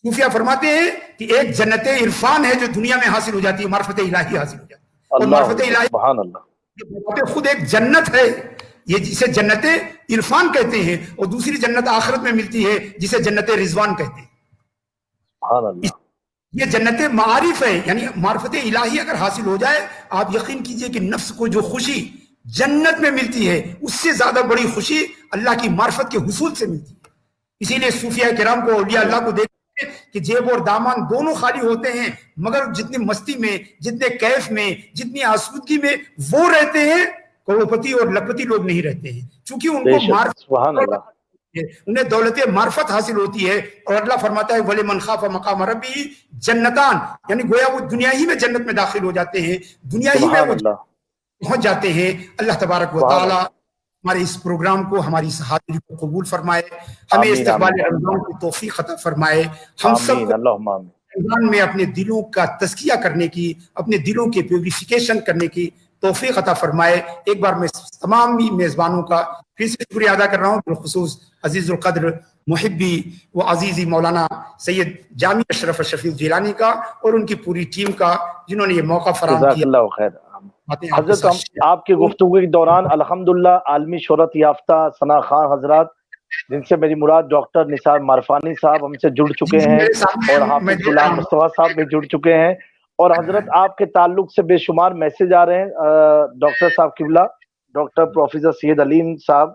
صوفیہ فرماتے ہیں کہ ایک جنت عرفان ہے جو دنیا میں حاصل ہو جاتی ہے، معرفت الہی حاصل ہو جاتی ہے. اور معرفت الہی خود ایک جنت ہے، یہ جسے جنت عرفان کہتے ہیں. اور دوسری جنت آخرت میں ملتی ہے جسے جنت رضوان کہتے ہیں. یہ جنت معارف ہے، یعنی معرفت الہی اگر حاصل ہو جائے، آپ یقین کیجئے کہ نفس کو جو خوشی جنت میں ملتی ہے اس سے زیادہ بڑی خوشی اللہ کی معرفت کے حصول سے ملتی ہے. اسی لیے صوفیہ کرام کو، اولیاء اللہ کو دیکھتے کہ جیب اور دامان دونوں خالی ہوتے ہیں، مگر جتنی مستی میں، جتنے کیف میں، جتنی آسودگی میں وہ رہتے ہیں، کروڑپتی اور لکھپتی لوگ نہیں رہتے ہیں. چونکہ ان کو معرفت، انہیں دولت معرفت حاصل ہوتی ہے. اور اللہ فرماتا ہے وَلِمَنْ خَافَ مَقَامَ رَبِّهِ جنتان، یعنی گویا وہ دنیا ہی میں جنت میں داخل ہو جاتے ہیں، دنیا ہی میں وہ پہنچ جاتے ہیں. اللہ تبارک و تعالی ہمارے اس پروگرام کو، ہماری اس حاضری کو قبول فرمائے، ہمیں استقبال رمضان کی توفیق عطا فرمائے. ہم سب کو رمضان میں اپنے دلوں کا تزکیہ کرنے کی، اپنے دلوں کے پیوریفیکیشن کرنے کی توفیق عطا فرمائے. ایک بار میں تمام میزبانوں کا پھر سے شکریہ ادا کر رہا ہوں، بالخصوص عزیز القدر محبی و عزیزی مولانا سید جامی اشرف شفیع جیلانی کا اور ان کی پوری ٹیم کا، جنہوں نے یہ موقع فراہم کیا. حضرت آپ کی گفتگو کے دوران الحمدللہ عالمی شہرت یافتہ ثنا خان حضرات، جن سے میری مراد ڈاکٹر نثار معرفانی صاحب ہم سے جڑ چکے ہیں، اور حافظ غلام مصطفیٰ صاحب بھی جڑ چکے ہیں. اور حضرت آپ کے تعلق سے بے شمار میسج آ رہے ہیں ڈاکٹر صاحب قبلہ، ڈاکٹر پروفیسر سید علیم صاحب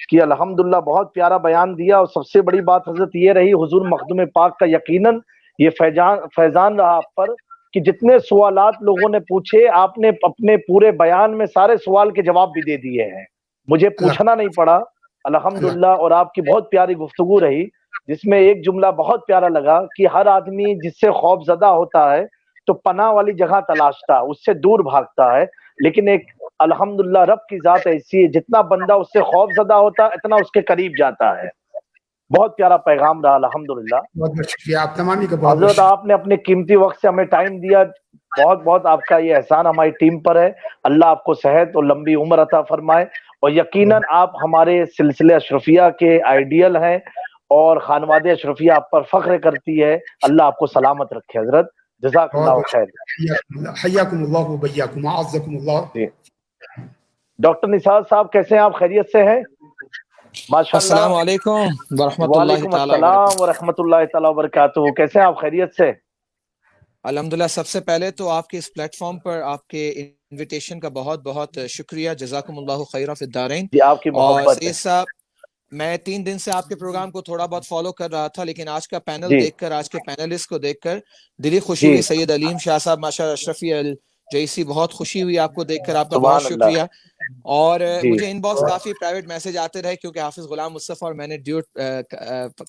کی الحمدللہ بہت پیارا بیان دیا. اور سب سے بڑی بات حضرت یہ رہی، حضور مخدوم پاک کا یقیناً یہ فیضان رہا آپ پر کہ جتنے سوالات لوگوں نے پوچھے، آپ نے اپنے پورے بیان میں سارے سوال کے جواب بھی دے دیے ہیں، مجھے پوچھنا نہیں پڑا الحمدللہ. اور آپ کی بہت پیاری گفتگو رہی، جس میں ایک جملہ بہت پیارا لگا کہ ہر آدمی جس سے خوف زدہ ہوتا ہے تو پناہ والی جگہ تلاشتا ہے، اس سے دور بھاگتا ہے. لیکن ایک الحمدللہ رب کی ذات ایسی ہے، جتنا بندہ اس سے خوف زدہ ہوتا ہے اتنا اس کے قریب جاتا ہے. بہت پیارا پیغام رہا الحمدللہ. بہت بہت شکریہ آپ تمام کا. بہت حضرت آپ نے اپنے قیمتی وقت سے ہمیں ٹائم دیا، بہت بہت آپ کا یہ احسان ہماری ٹیم پر ہے. اللہ آپ کو صحت اور لمبی عمر عطا فرمائے. اور یقیناً آپ ہمارے سلسلے اشرفیہ کے آئیڈیل ہیں، اور خانوادہ اشرفیہ آپ پر فخر کرتی ہے. اللہ آپ کو سلامت رکھے حضرت. جزاک اللہ خیر. حیاکم اللہ و بیاکم، اعزکم اللہ. ڈاکٹر نثار صاحب کیسے ہیں آپ؟ خیریت سے ہیں؟ ماشاء اللہ. السلام علیکم ورحمۃ اللہ. وعلیکم السلام ورحمۃ اللہ تعالیٰ وبرکاتہ. کیسے ہیں آپ؟ خیریت سے؟ الحمدللہ. سب سے پہلے تو آپ کے اس پلیٹ فارم پر آپ کے انویٹیشن کا بہت بہت شکریہ. جزاکم اللہ خیرہ فی الدارین. جی آپ کی محبت ہے. صاحب میں 3 دن سے آپ کے پروگرام کو تھوڑا بہت فالو کر رہا تھا، لیکن آج کا پینل دیکھ کر، آج کے پینلسٹ کو دیکھ کر دلی خوشی ہوئی. سید علیم شاہ صاحب ماشاءاللہ اشرفی جیسی بہت خوشی ہوئی آپ کو دیکھ کر, آپ کا سبحان بہت اللہ. شکریہ. اور جی مجھے in box coffee private message آتے رہے کیونکہ حافظ غلام مصطفیٰ اور میں نے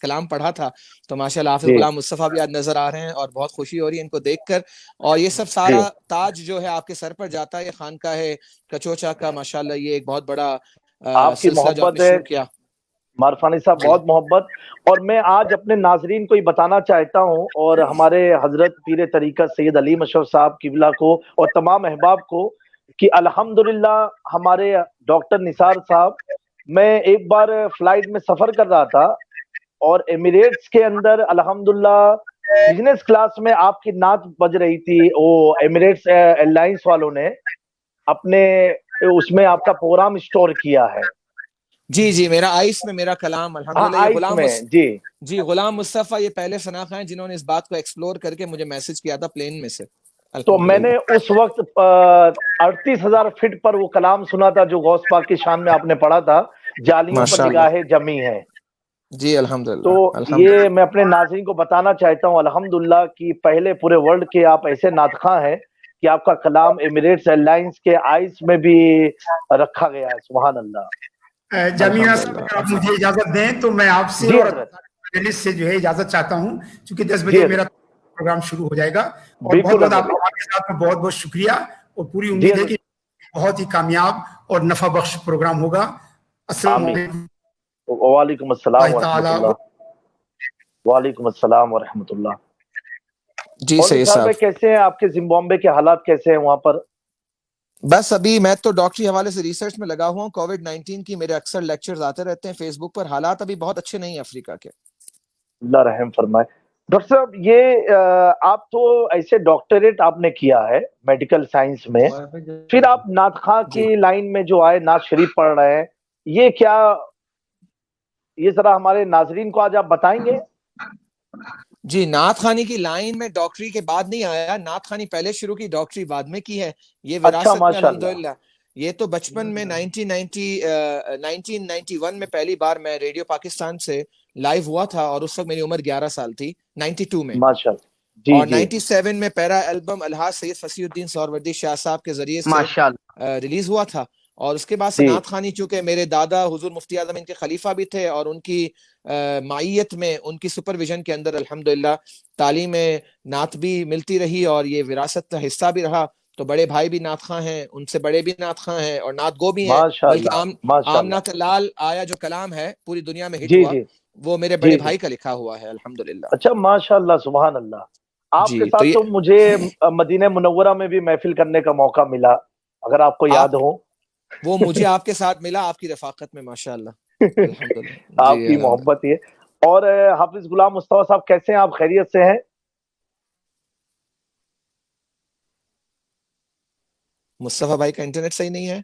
کلام پڑھا تھا, تو ماشاءاللہ حافظ جی غلام مصطفیٰ بھی آج نظر آ رہے ہیں اور بہت خوشی ہو رہی ہے ان کو دیکھ کر. اور یہ سب جی سارا تاج جو ہے آپ کے سر پر جاتا ہے, یہ خانقاہ ہے کچوچا کا, ماشاءاللہ یہ ایک بہت بڑا آپ کی سلسلہ جو آپ محبت نے ہے شروع کیا. مارفانی صاحب, جی بہت محبت. اور میں آج اپنے ناظرین کو یہ بتانا چاہتا ہوں, اور ہمارے حضرت پیر طریقت سید علی مشرف صاحب قبلہ کو اور تمام احباب کو, کہ الحمدللہ ہمارے ڈاکٹر نثار صاحب, میں ایک بار فلائٹ میں سفر کر رہا تھا اور ایمریٹس کے اندر الحمدللہ بزنس کلاس میں آپ کی نعت بج رہی تھی. وہ ایمریٹس ایئر لائنس والوں نے اپنے اس میں آپ کا پروگرام اسٹور کیا ہے. جی جی, میرا آئس میں میرا کلام, ہاں الحمدللہ. یہ آئس میں. جی جی غلام مصطفیٰ یہ پہلے شناخت ہیں جنہوں نے اس بات کو ایکسپلور کر کے مجھے میسج کیا تھا پلین میں سے, تو میں الحمدللہ. نے اس وقت 38,000 فٹ پر وہ کلام سنا تھا جو غوث پاک کی شان میں آپ نے پڑھا تھا, جالیوں پر ماشاءاللہ. نگاہیں جمی ہیں. جی الحمدللہ تو الحمدللہ. یہ میں اپنے ناظرین کو بتانا چاہتا ہوں الحمدللہ کہ پہلے پورے ورلڈ کے آپ ایسے ناطخواں ہیں کہ آپ کا کلام ایمریٹس ایئر لائنس کے آئس میں بھی رکھا گیا ہے. سبحان اللہ. جامعہ صاحب الحمدللہ اگر آپ مجھے اجازت دیں تو میں آپ سے جی اور حضرت. پینلسٹ سے جو ہے اجازت چاہتا ہوں, چونکہ 10 جی بجے حضرت. میرا پروگرام شروع ہو جائے گا. اور بہت بالکل بہت آپ حضرت. کے ساتھ میں بہت بہت شکریہ, اور پوری جی امید ہے حضرت. کہ بہت ہی کامیاب اور نفع بخش پروگرام ہوگا. السلام آمین. علیکم وعلیکم السلام اللہ ورحمۃ تعالیٰ. اللہ. وعلیکم السلام ورحمۃ اللہ. جی اور سید نثار صاحب. بھائی کیسے ہیں, آپ کے زمبابوے کے حالات کیسے ہیں وہاں پر؟ بس ابھی میں تو ڈاکٹری حوالے سے ریسرچ میں لگا ہوا ہوں, کووڈ-19 کی میرے اکثر لیکچرز آتے رہتے ہیں فیس بک پر. حالات ابھی بہت اچھے نہیں ہیں افریقہ کے. اللہ رحم فرمائے. ڈاکٹر صاحب یہ آپ تو ایسے ڈاکٹریٹ آپ نے کیا ہے میڈیکل سائنس میں, پھر آپ نعت خواں جی کی لائن میں جو آئے نعت شریف پڑھ رہے ہیں, یہ کیا, یہ ذرا ہمارے ناظرین کو آج آپ بتائیں گے؟ جی, نعت خوانی کی لائن میں ڈاکٹری کے بعد نہیں آیا, نعت خوانی پہلے شروع کی, ڈاکٹری بعد میں کی ہے. یہ اچھا وراثت میں ماشاء اللہ. الحمدللہ. یہ تو بچپن میں 1991 میں پہلی بار میں ریڈیو پاکستان سے لائیو ہوا تھا, اور اس وقت میری عمر 11 سال تھی 92 میں. ماشاء اللہ. جی اور جی 97 میں پیرا البم الحاج سید فصیح الدین سہروردی شاہ صاحب کے ذریعے سے ریلیز ہوا تھا. اور اس کے بعد سے جی نعت خوانی, چونکہ میرے دادا حضور مفتی اعظم ان کے خلیفہ بھی تھے, اور ان کی معیت میں, ان کی سپرویژن کے اندر الحمدللہ تعلیم نعت بھی ملتی رہی, اور یہ وراثت کا حصہ بھی رہا. تو بڑے بھائی بھی نعت خواں ہیں, ان سے بڑے بھی نعت خواں ہیں, اور نعت گو بھی ہیں. ماشاء بلکہ اللہ. ماشاء اللہ. آمنہ لال آیا جو کلام ہے پوری دنیا میں ہٹ جی ہوا, جی وہ میرے بڑے جی جی. بھائی کا لکھا ہوا ہے الحمدللہ. اچھا ماشاء اللہ. سبحان اللہ. آپ کے جی تو ساتھ یہ تو مجھے مدینہ منورہ میں بھی محفل کرنے کا موقع ملا, اگر آپ کو آپ, یاد ہو. وہ مجھے آپ کے ساتھ ملا آپ کی رفاقت میں, ماشاءاللہ. الحمدللہ. آپ جی کی الحمدللہ. محبت یہ. اور حافظ غلام مصطفیٰ صاحب کیسے ہیں, آپ خیریت سے ہیں؟ مصطفیٰ بھائی کا انٹرنیٹ صحیح نہیں ہے,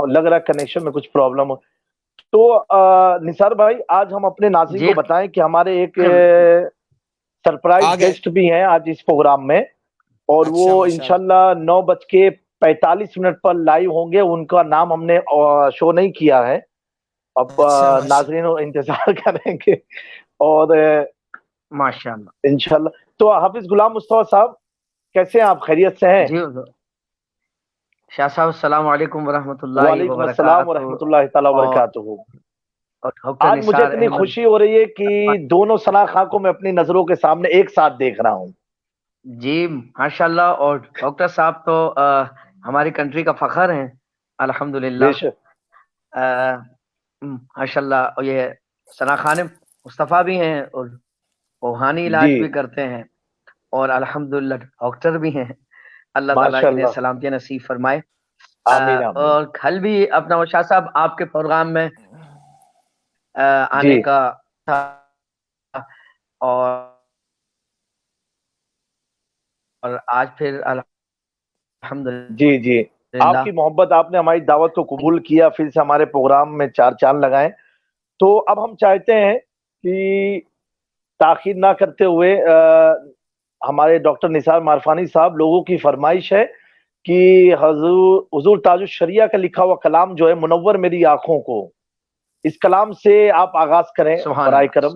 لگ رہا ہے کنیکشن میں کچھ پرابلم ہو. تو نثار بھائی آج ہم اپنے ناظرین کو بتائیں کہ ہمارے ایک سرپرائز آ گئے. گیسٹ بھی ہیں آج اس پروگرام میں, اور اچھا وہ ماشاءاللہ. انشاءاللہ 9:45 پر لائیو ہوں گے. ان کا نام ہم نے شو نہیں کیا ہے, اب اچھا ماشاءاللہ. ناظرین انتظار کریں گے. اور ماشاءاللہ. انشاءاللہ. تو حافظ غلام مصطفیٰ صاحب کیسے ہیں آپ, خیریت سے ہیں؟ جی شاہ صاحب السلام علیکم ورحمۃ اللہ وعلیکم السلام وبرکاتہ. ورحمۃ اللہ تعالی وبرکاتہ. اور ڈاکٹر آج مجھے نثار اتنی احمد. خوشی ہو رہی ہے کہ دونوں ثنا خاں کو میں اپنی نظروں کے سامنے ایک ساتھ دیکھ رہا ہوں. جی ماشاءاللہ. اور ڈاکٹر صاحب تو ہماری کنٹری کا فخر ہیں الحمدللہ. بے شک. ماشاءاللہ. اور یہ ثنا خان مصطفیٰ بھی ہیں, اور روحانی علاج جی بھی کرتے ہیں, اور الحمدللہ ڈاکٹر بھی ہیں. اللہ تعالیٰ ماشاء انہیں اللہ. سلامتی نصیب فرمائے. آمین آمین. اور کل بھی اپنا شاہ صاحب آپ کے پروگرام میں آنے جی کا تھا, اور آج پھر الحمدللہ. جی جی. آپ کی محبت, آپ نے ہماری دعوت کو قبول کیا, پھر سے ہمارے پروگرام میں 4 چاند لگائیں. تو اب ہم چاہتے ہیں کہ تاخیر نہ کرتے ہوئے ہمارے ڈاکٹر نثار مارفانی صاحب, لوگوں کی فرمائش ہے کہ حضور تاج الشریعہ کا لکھا ہوا کلام جو ہے منور میری آنکھوں کو, اس کلام سے آپ آغاز کریں سبحان برائے اللہ. کرم.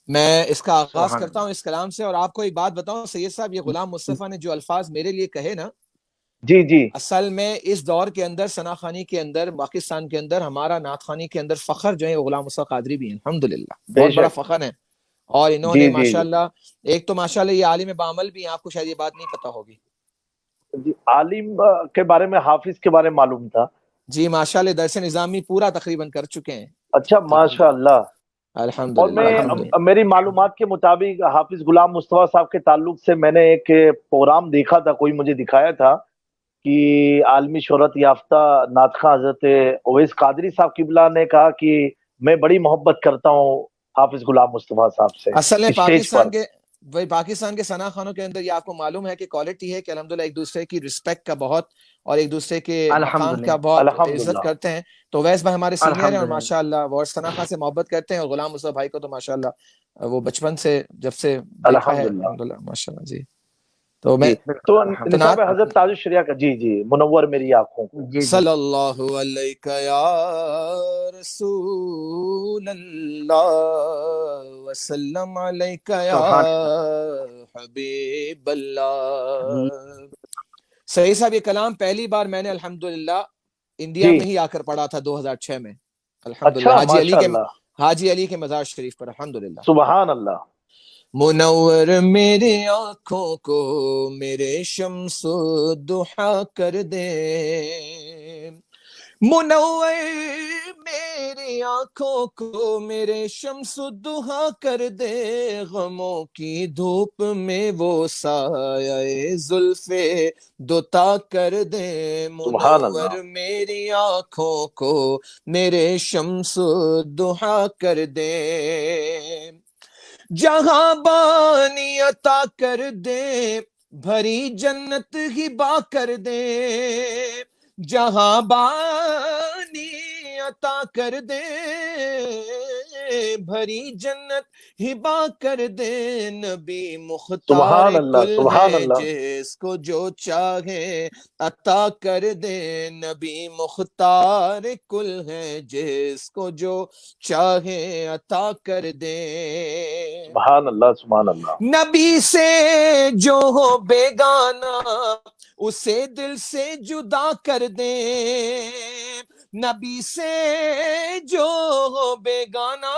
میں اس کا آغاز سبحان کرتا ہوں اس کلام سے، اور آپ کو ایک بات بتاؤں سید صاحب، یہ غلام مصطفیٰ نے جو الفاظ میرے لیے کہے نا، جی جی اصل میں اس دور کے اندر ثنا خوانی کے اندر پاکستان کے اندر ہمارا نعت خوانی کے اندر فخر جو ہے وہ غلام مصطفیٰ قادری بھی ہیں، الحمدللہ بے بہت بڑا شک فخر ہے۔ اور انہوں جی نے جی جی ماشاءاللہ، ایک تو ماشاءاللہ یہ عالم بعمل بھی ہیں، آپ کو شاید یہ بات نہیں پتہ ہوگی۔ جی عالم کے بارے میں، حافظ کے بارے میں معلوم تھا۔ جی ماشاءاللہ درس نظامی پورا تقریباً کر چکے ہیں، اچھا ماشاء اللہ۔ اور الحمدللہ میں الحمدللہ۔ میری معلومات کے مطابق حافظ غلام مصطفیٰ صاحب کے تعلق سے میں نے ایک پروگرام دیکھا تھا، کوئی مجھے دکھایا تھا کہ عالمی شہرت یافتہ نعت خواں حضرت اویس قادری صاحب قبلہ نے کہا کہ میں بڑی محبت کرتا ہوں حافظ غلام مصطفیٰ صاحب سے اصل میں اسٹیج پر۔ پاکستان کے ثنا خوانوں کے اندر یہ آپ کو معلوم ہے کہ کوالٹی ہے کہ الحمدللہ ایک دوسرے کی رسپیکٹ کا بہت، اور ایک دوسرے کے مقام کا الحمدللہ بہت عزت الحمدللہ کرتے ہیں۔ تو ویس بھائی ہمارے سینئر ہیں اور الحمدللہ ماشاءاللہ وہ ثنا خوان سے محبت کرتے ہیں، اور غلام مصطفیٰ بھائی کو تو ماشاءاللہ وہ بچپن سے جب سے دیکھا ہے الحمدللہ الحمدللہ ماشاءاللہ۔ جی تو میں جی۔ بالکل تو الحمدللہ۔ نصاب حضرت تاج الشریعہ کا، جی جی، منور میری آنکھوں کو۔ جی جی صلی اللہ علیہ یا رسول اللہ وسلم علیہ یا سبحان اللہ۔ حبیب اللہ۔ صحیح صاحب، یہ کلام پہلی بار میں نے الحمدللہ انڈیا جی میں ہی آ کر پڑھا تھا 2006 میں، الحمدللہ اچھا ماشاء اللہ، حاجی علی کے مزار شریف پر، الحمدللہ۔ سبحان اللہ۔ منور میرے آنکھوں کو میرے شمس الضحیٰ کر دے، منور میری آنکھوں کو میرے شمس الضحیٰ کر دے، غموں کی دھوپ میں وہ سایہ زلف دوتا کر دے، سبحان اللہ۔ منور میری آنکھوں کو میرے شمس الضحیٰ کر دے، جہاں بانی عطا کر دے، بھری جنت ہبا کر دے، جہاں بانی عطا کر دے، بھری جنت ہبا کر دے، نبی مختار سبحان اللہ، کل سبحان ہے اللہ۔ جس کو جو چاہے عطا کر دے، نبی مختار کل ہے جس کو جو چاہے عطا کر دے، سبحان اللہ، سبحان اللہ۔ نبی سے جو ہو بیگانہ اسے دل سے جدا کر دے، نبی سے جو ہو بیگانہ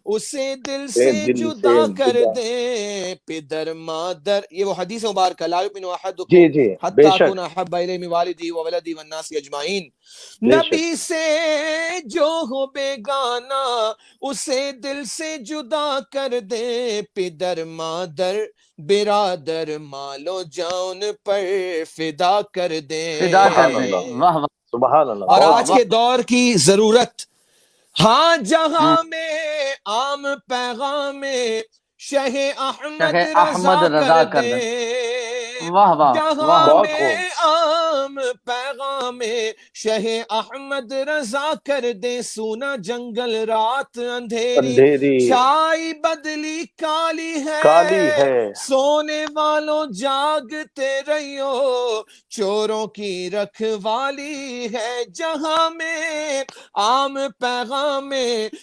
اسے دل سے دل سے جدا کر جدا، دے، پدر مادر، یہ وہ حدیث مبارکہ، لا یؤمن احدکم جی جی حتی بے اکون شک احب الیہ من والدہ وولدہ والناس اجمعین، بے شک۔ نبی سے جو ہو بیگانہ اسے دل سے جدا کر دے، پدر مادر برادر مالو جان پر فدا کر دے، فدا کر سبحان دیں۔ اللہ، واہ واہ سبحان اللہ، اور بہت آج کے دور کی ضرورت، ہاں جہاں میں عام پیغام شہ احمد شہ رضا احمد کر رضا کر دے، دیں۔ واہ واہ جہاں واہ بہت میں خوب۔ عام پیغام شہ احمد رضا کر دے، سونا جنگل رات اندھیری اندھیری چھائی بدلی کالی کالی ہے، ہے، سونے والوں جاگتے رہیو چوروں کی رکھوالی ہے، جہاں میں عام پیغام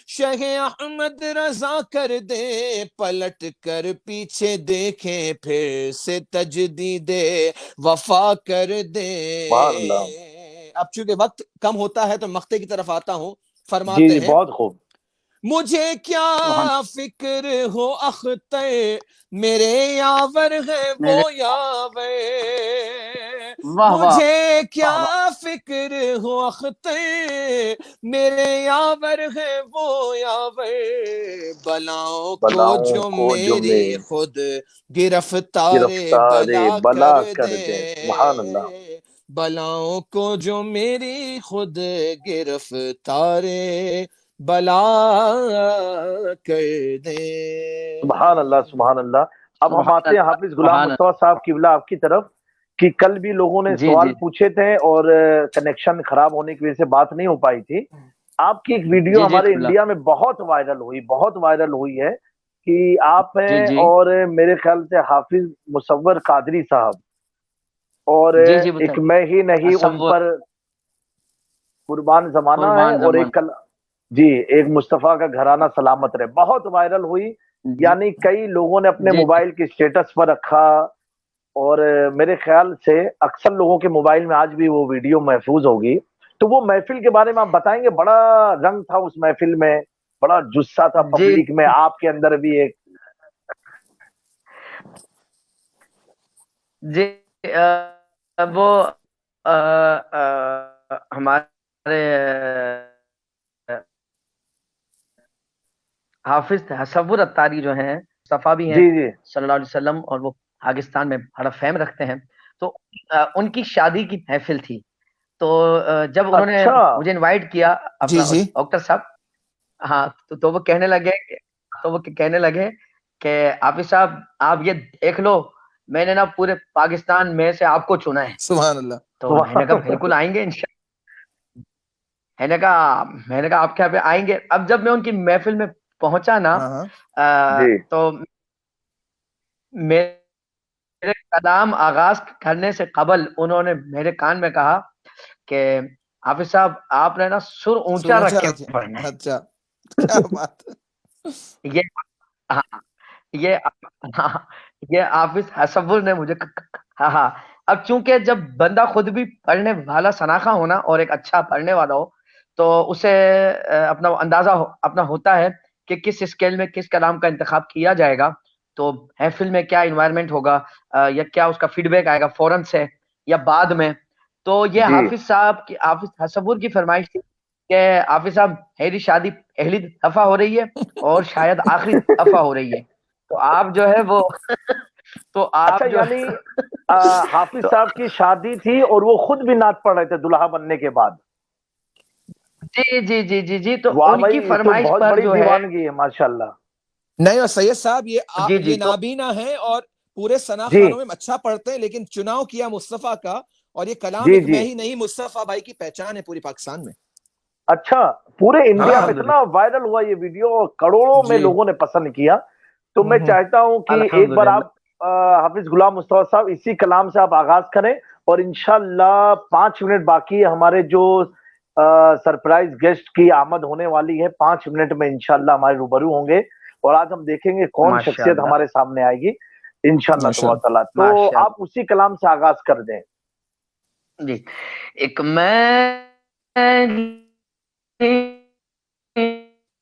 شہ احمد رضا کر دے، پلٹ کر پیچھے دیکھیں پھر سے تجدید وفا کر دے۔ سبحان اللہ۔ اب چونکہ وقت کم ہوتا ہے تو مقطع کی طرف آتا ہوں، جی فرماتے جی ہیں، بہت خوب۔ مجھے سبحان کیا فکر ہو اختر میرے یاور ہے وہ میرے یاور، واہ واہ مجھے کیا واہ واہ فکر ہو اختر میرے یاور ہے وہ یاور، بلاؤں کو بلاؤں جو کو جو میں میری خود گرفتار گرفتار بلا بلا کر کر دے، دیں، سبحان اللہ، بلاؤں کو جو میری خود گرفتار بلا کر دے۔ سبحان اللہ، سبحان اللہ۔ اب ہم سبحان آتے ہیں اللہ حافظ غلام سبحان مصطفیٰ صاحب قبلہ آپ کی طرف، کہ کل بھی لوگوں نے اللہ۔ جی سوال جی پوچھے تھے اور کنیکشن خراب ہونے کی وجہ سے بات نہیں ہو پائی تھی۔ آپ کی ایک ویڈیو جی جی ہمارے قبلہ انڈیا میں بہت وائرل ہوئی ہے، کہ آپ جی ہیں جی اور میرے خیال سے حافظ مصور قادری صاحب، اور جی جی ایک بتائیں۔ میں ہی نہیں ان تصور پر قربان زمانہ ہے، قربان اور زمان ایک جی ایک مصطفیٰ کا گھرانہ سلامت رہے بہت وائرل ہوئی، یعنی کئی لوگوں نے اپنے جی موبائل کے اسٹیٹس پر رکھا، اور میرے خیال سے اکثر لوگوں کے موبائل میں آج بھی وہ ویڈیو محفوظ ہوگی۔ تو وہ محفل کے بارے میں آپ بتائیں گے؟ بڑا رنگ تھا اس محفل میں، بڑا جسہ تھا جی پبلک میں، آپ کے اندر بھی ایک جی وہ ہمارے حافظ تصور اتاری جو ہیں، صفا بھی ہیں جی جی صلی اللہ علیہ وسلم، اور وہ پاکستان میں بڑا فیم رکھتے ہیں، تو ان کی شادی کی محفل تھی، تو جب انہوں نے اچھا مجھے انوائٹ کیا جی اپنا جی ڈاکٹر صاحب، ہاں تو وہ کہنے لگے کہ حافظ صاحب آپ یہ دیکھ لو، میں نے نا پورے پاکستان میں سے آپ کو چنا ہے، سبحان اللہ تو میں نے کہا بالکل آئیں گے انشاءاللہ، میں نے کہا آپ کے یہاں پہ آئیں گے۔ اب جب میں ان کی محفل میں پہنچا نا، ہاں ہاں جی تو میرے کلام آغاز کرنے سے قبل انہوں نے میرے کان میں کہا کہ حافظ صاحب آپ نے نا سر اونچا رکھ کے رکھے، پڑھنا ہے، اچھا کیا بات ہے۔ یہ ہاں یہ ہاں یہ حافظ تصور نے مجھے کہا۔ اب چونکہ جب بندہ خود بھی پڑھنے والا شناخہ ہونا اور ایک اچھا پڑھنے والا ہو، تو اسے اپنا اندازہ اپنا ہوتا ہے کہ کس اسکیل میں کس کلام کا انتخاب کیا جائے گا، تو محفل میں کیا انوائرمنٹ ہوگا، یا کیا اس کا فیڈ بیک آئے گا فوراً سے یا بعد میں۔ تو یہ جی حافظ تصور کی فرمائش تھی کہ حافظ صاحب میری شادی پہلی دفعہ ہو رہی ہے اور شاید آخری دفعہ ہو رہی ہے، تو آپ جو ہے وہ تو اچھا، آپ جو یعنی حافظ تو صاحب کی شادی تھی اور وہ خود بھی نعت پڑھ رہے تھے دلہا بننے کے بعد؟ جی جی جی جی جی تو واہ ان بھائی، کی یہ تو فرمائش بہت پر بڑی جو ہے، دیوانگی ہے ماشاءاللہ۔ نہیں، اور سید صاحب جی جی یہ تو نابینا ہیں اور پورے ثنا جی خانوں میں اچھا پڑھتے ہیں، لیکن چناؤ کیا مصطفیٰ کا، اور یہ کلام جی ایک میں جی ہی نہیں، مصطفیٰ بھائی کی پہچان ہے پوری پاکستان میں۔ اچھا، پورے انڈیا میں الحمدللہ اتنا وائرل ہوا یہ ویڈیو اور کروڑوں میں جی لوگوں نے پسند کیا، تو میں ہوں چاہتا ہوں کہ ایک بار الحمدللہ آپ حافظ غلام مصطفیٰ صاحب اسی کلام سے آپ آغاز کریں، اور انشاءاللہ 5 منٹ باقی ہے، ہمارے جو سرپرائز گیسٹ کی آمد ہونے والی ہے، 5 منٹ میں انشاءاللہ ہمارے روبرو ہوں گے، اور آج ہم دیکھیں گے کون ماشاء شخصیت اللہ ہمارے سامنے آئے گی انشاءاللہ ماشاء تبارک تعالیٰ۔ تو ماشاء آپ اسی کلام سے آغاز کر دیں۔ اللہ جی۔ ایک میں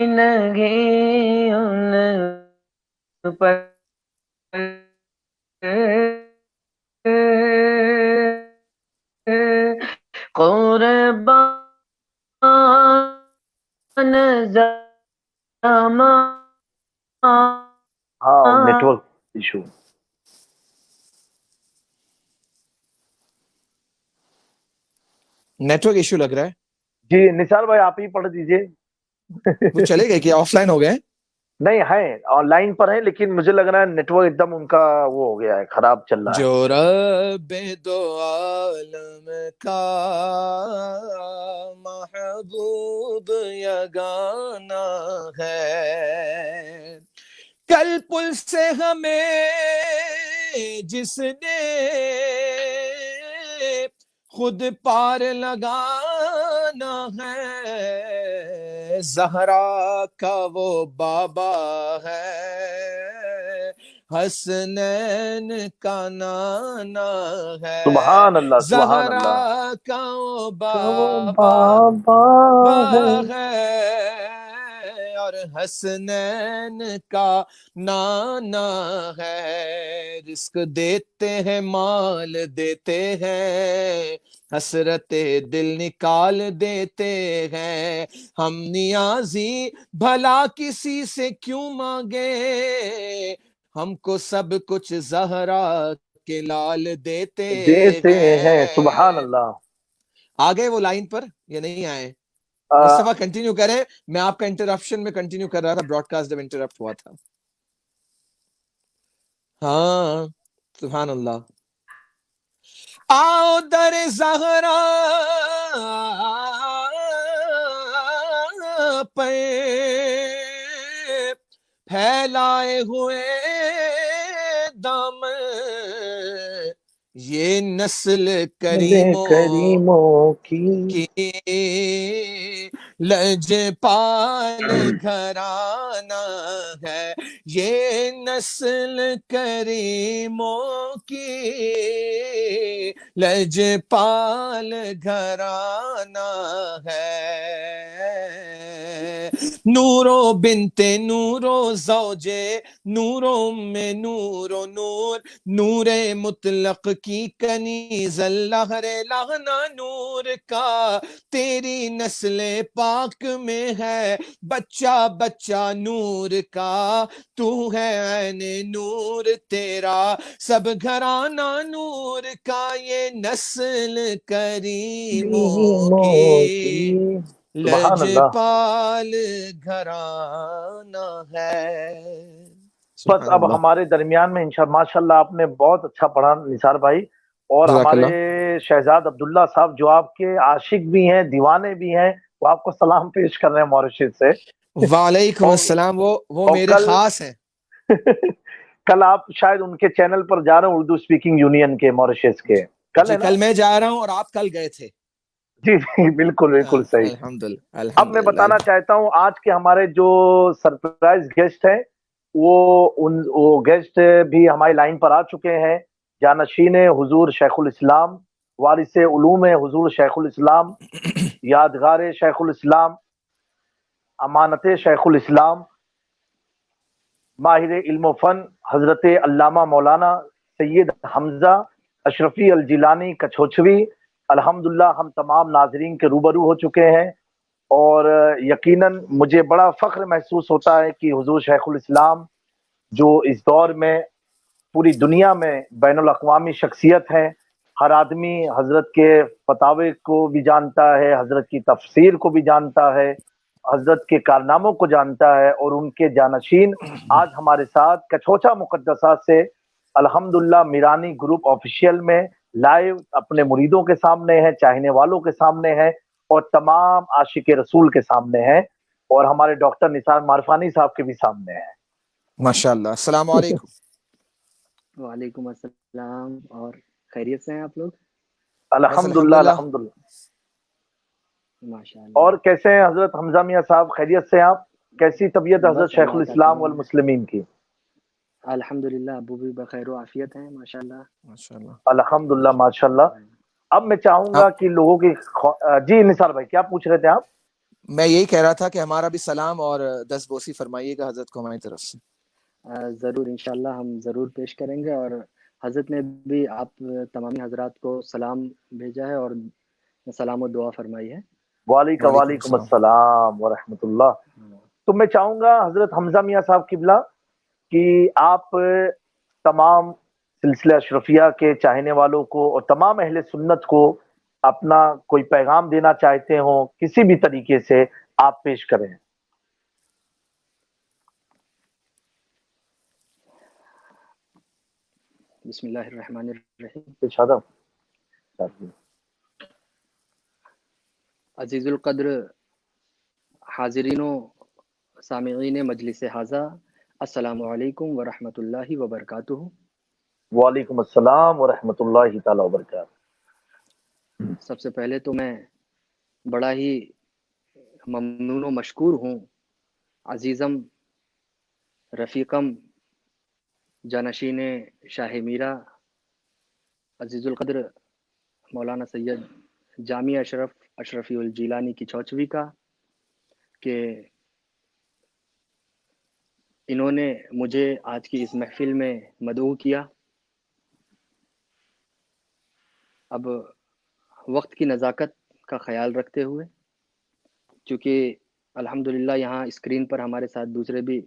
لگی ان پر قربان زمان ہاں network issue. Network issue لگ رہا ہے، جی نثار بھائی آپ ہی پڑھ دیجئے۔ وہ چلے گئے کہ آف لائن ہو گئے؟ نہیں ہیں، آن لائن پر ہیں، لیکن مجھے لگ رہا ہے نیٹ ورک ایک دم ان کا وہ ہو گیا ہے، خراب چل رہا ہے۔ جو رب دو عالم کا محبوب یگانا ہے، کل پل سے ہمیں جس نے خود پار لگانا ہے، زہرا کا وہ بابا ہے، حسنین کا نانا ہے، سبحان اللہ سبحان اللہ۔ زہرا کا وہ وہ بابا بابا ہے۔ ہے اور حسنین کا نانا ہے، رزق دیتے ہیں مال دیتے ہیں، حسرت دل نکال دیتے ہیں، ہم نیازی بھلا کسی سے کیوں مانگے، ہم کو سب کچھ زہرا کے لال دیتے دیتے ہیں، سبحان ہیں۔ اللہ۔ آگئے وہ لائن پر یا نہیں آئے؟ مصطفیٰ کنٹینیو کریں، میں آپ کا انٹرپشن میں کنٹینیو کر رہا تھا، براڈ کاسٹ جب انٹرپٹ ہوا تھا۔ ہاں سبحان اللہ۔ آؤ در زہرا پہ پھیلائے ہوئے دامن، یہ نسل کریموں کریموں کی کی لجپال گھرانہ ہے یہ نسل کریموں کی، لجپال گھرانہ ہے، نورو بنتے نورو زوجے نوروں میں نور و نور، نور مطلق کی کنیز اللہ رے لغنا نور کا، تیری نسل پاک میں ہے بچہ بچہ نور کا، تو ہے عین نور تیرا سب گھرانہ نور کا، یہ نسل کریموں کی سبحان اللہ. لجپال گھرانہ ہے۔ بس سبحان اب اللہ، ہمارے درمیان میں ماشاء اللہ آپ نے بہت اچھا پڑھا نثار بھائی، اور جزاک ہمارے اللہ۔ شہزاد عبداللہ صاحب جو آپ کے عاشق بھی ہیں دیوانے بھی ہیں، وہ آپ کو سلام پیش کر رہے ہیں ماریشس سے. وعلیکم اور السلام، وہ اور میرے خاص ہیں۔ کل آپ شاید ان کے چینل پر جا رہے ہیں، اردو اسپیکنگ یونین کے ماریشس کے، کل جی ہے نا؟ کل میں جا رہا ہوں اور آپ کل گئے تھے۔ جی جی بالکل بالکل صحیح. الحمدللہ اب میں الحمدللہ۔ بتانا چاہتا ہوں آج کے ہمارے جو سرپرائز گیسٹ ہیں، وہ گیسٹ بھی ہماری لائن پر آ چکے ہیں. جانشین حضور شیخ الاسلام، وارث علوم حضور شیخ الاسلام، یادگار شیخ الاسلام، امانت شیخ الاسلام، ماہر علم و فن حضرت علامہ مولانا سید حمزہ اشرفی الجیلانی کچھوچوی. الحمدللہ ہم تمام ناظرین کے روبرو ہو چکے ہیں، اور یقیناً مجھے بڑا فخر محسوس ہوتا ہے کہ حضور شیخ الاسلام جو اس دور میں پوری دنیا میں بین الاقوامی شخصیت ہے، ہر آدمی حضرت کے فتاوے کو بھی جانتا ہے، حضرت کی تفسیر کو بھی جانتا ہے، حضرت کے کارناموں کو جانتا ہے، اور ان کے جانشین آج ہمارے ساتھ کچھوچا مقدسہ سے الحمدللہ میرانی گروپ آفیشیل میں لائیو اپنے مریدوں کے سامنے ہیں، چاہنے والوں کے سامنے ہیں، اور تمام عاشق رسول کے سامنے ہیں، اور ہمارے ڈاکٹر نثار معرفانی صاحب کے بھی سامنے ہیں. ماشاءاللہ، السلام علیکم۔ وعلیکم السلام، اور خیریت سے ہیں آپ لوگ؟ بس الحمدللہ الحمدللہ۔ الحمدللہ. ماشاء اللہ، اور کیسے ہیں حضرت حمزہ میاں صاحب؟ خیریت سے ہیں آپ؟ کیسی طبیعت ہے حضرت بس شیخ اللہ کا الاسلام کرم ہے، والمسلمین کی؟ الحمدللہ ابو بھی بخیر و عافیت ہیں ماشاء اللہ۔ ماشاءاللہ۔ الحمدللہ ماشاءاللہ. اب میں چاہوں ہاں، گا کہ لوگوں کی جی نثار بھائی کیا پوچھ رہے تھے آپ؟ میں یہی کہہ رہا تھا کہ ہمارا بھی سلام اور دست بوسی فرمائیے گا حضرت کو ہماری طرف سے۔ ضرور انشاءاللہ ہم ضرور پیش کریں گے، اور حضرت نے بھی آپ تمامی حضرات کو سلام بھیجا ہے اور سلام و دعا فرمائی ہے۔ وعلیکم السلام ورحمۃ اللہ. تو میں چاہوں گا حضرت حمزہ میاں صاحب قبلہ کہ آپ تمام سلسلہ اشرفیہ کے چاہنے والوں کو اور تمام اہل سنت کو اپنا کوئی پیغام دینا چاہتے ہوں کسی بھی طریقے سے آپ پیش کریں. بسم اللہ الرحمن الرحیم۔ ارشاد. عزیز القدر حاضرین و سامعین مجلس حاضہ، السلام علیکم ورحمۃ اللہ وبرکاتہ۔ وعلیکم السلام ورحمۃ اللہ تعالی وبرکاتہ. سب سے پہلے تو میں بڑا ہی ممنون و مشکور ہوں عزیزم رفیقم جانشین شاہ میرا عزیز القدر مولانا سید جامع اشرفی الجیلانی کی چوچوی کا، کہ انہوں نے مجھے آج کی اس محفل میں مدعو کیا۔ اب وقت کی نزاکت کا خیال رکھتے ہوئے، چونکہ الحمدللہ یہاں اسکرین پر ہمارے ساتھ دوسرے بھی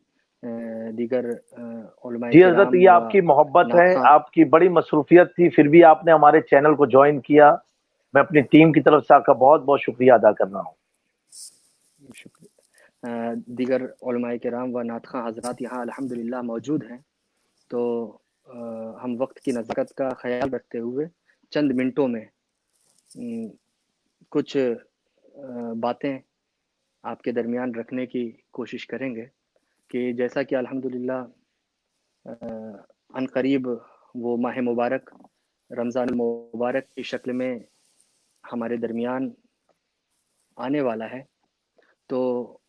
دیگر علماء جی حضرت، کرام یہ و آپ کی محبت ہے، ناطقاں، آپ کی بڑی مصروفیت تھی، پھر بھی آپ نے ہمارے چینل کو جوائن کیا. میں اپنی ٹیم کی طرف سے آپ کا بہت بہت شکریہ ادا کر رہا ہوں. دیگر علماء کرام و ناطقاں حضرات یہاں الحمدللہ موجود ہیں، تو ہم وقت کی نزاکت کا خیال رکھتے ہوئے چند منٹوں میں کچھ باتیں آپ کے درمیان رکھنے کی کوشش کریں گے، کہ جیسا کہ الحمدللہ عنقریب وہ ماہ مبارک رمضان المبارک کی شکل میں ہمارے درمیان آنے والا ہے، تو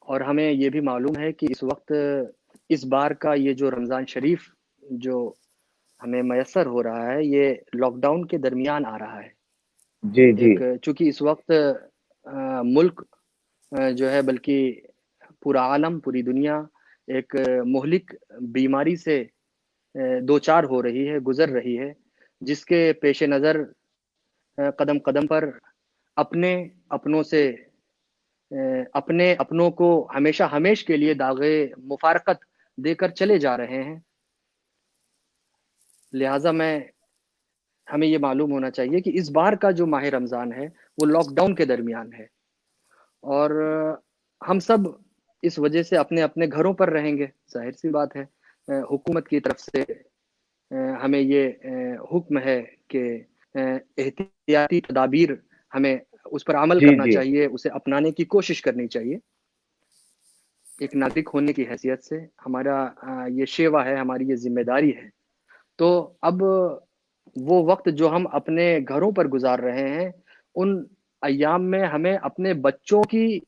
اور ہمیں یہ بھی معلوم ہے کہ اس وقت اس بار کا یہ جو رمضان شریف جو ہمیں میسر ہو رہا ہے یہ لاک ڈاؤن کے درمیان آ رہا ہے. جی جی ایک چونکہ اس وقت ملک جو ہے بلکہ پورا عالم پوری دنیا ایک مہلک بیماری سے دو چار ہو رہی ہے، گزر رہی ہے، جس کے پیش نظر قدم قدم پر اپنے اپنوں سے اپنے اپنوں کو ہمیشہ ہمیش کے لیے داغے مفارقت دے کر چلے جا رہے ہیں. لہٰذا ہمیں یہ معلوم ہونا چاہیے کہ اس بار کا جو ماہ رمضان ہے وہ لاک ڈاؤن کے درمیان ہے، اور ہم سب اس وجہ سے اپنے اپنے گھروں پر رہیں گے. ظاہر سی بات ہے، حکومت کی طرف سے ہمیں یہ حکم ہے کہ احتیاطی تدابیر ہمیں اس پر عمل جی کرنا جی چاہیے، اسے اپنانے کی کوشش کرنی چاہیے. ایک ناگرک ہونے کی حیثیت سے ہمارا یہ شیوا ہے، ہماری یہ ذمہ داری ہے. تو اب وہ وقت جو ہم اپنے گھروں پر گزار رہے ہیں، ان ایام میں ہمیں اپنے بچوں کی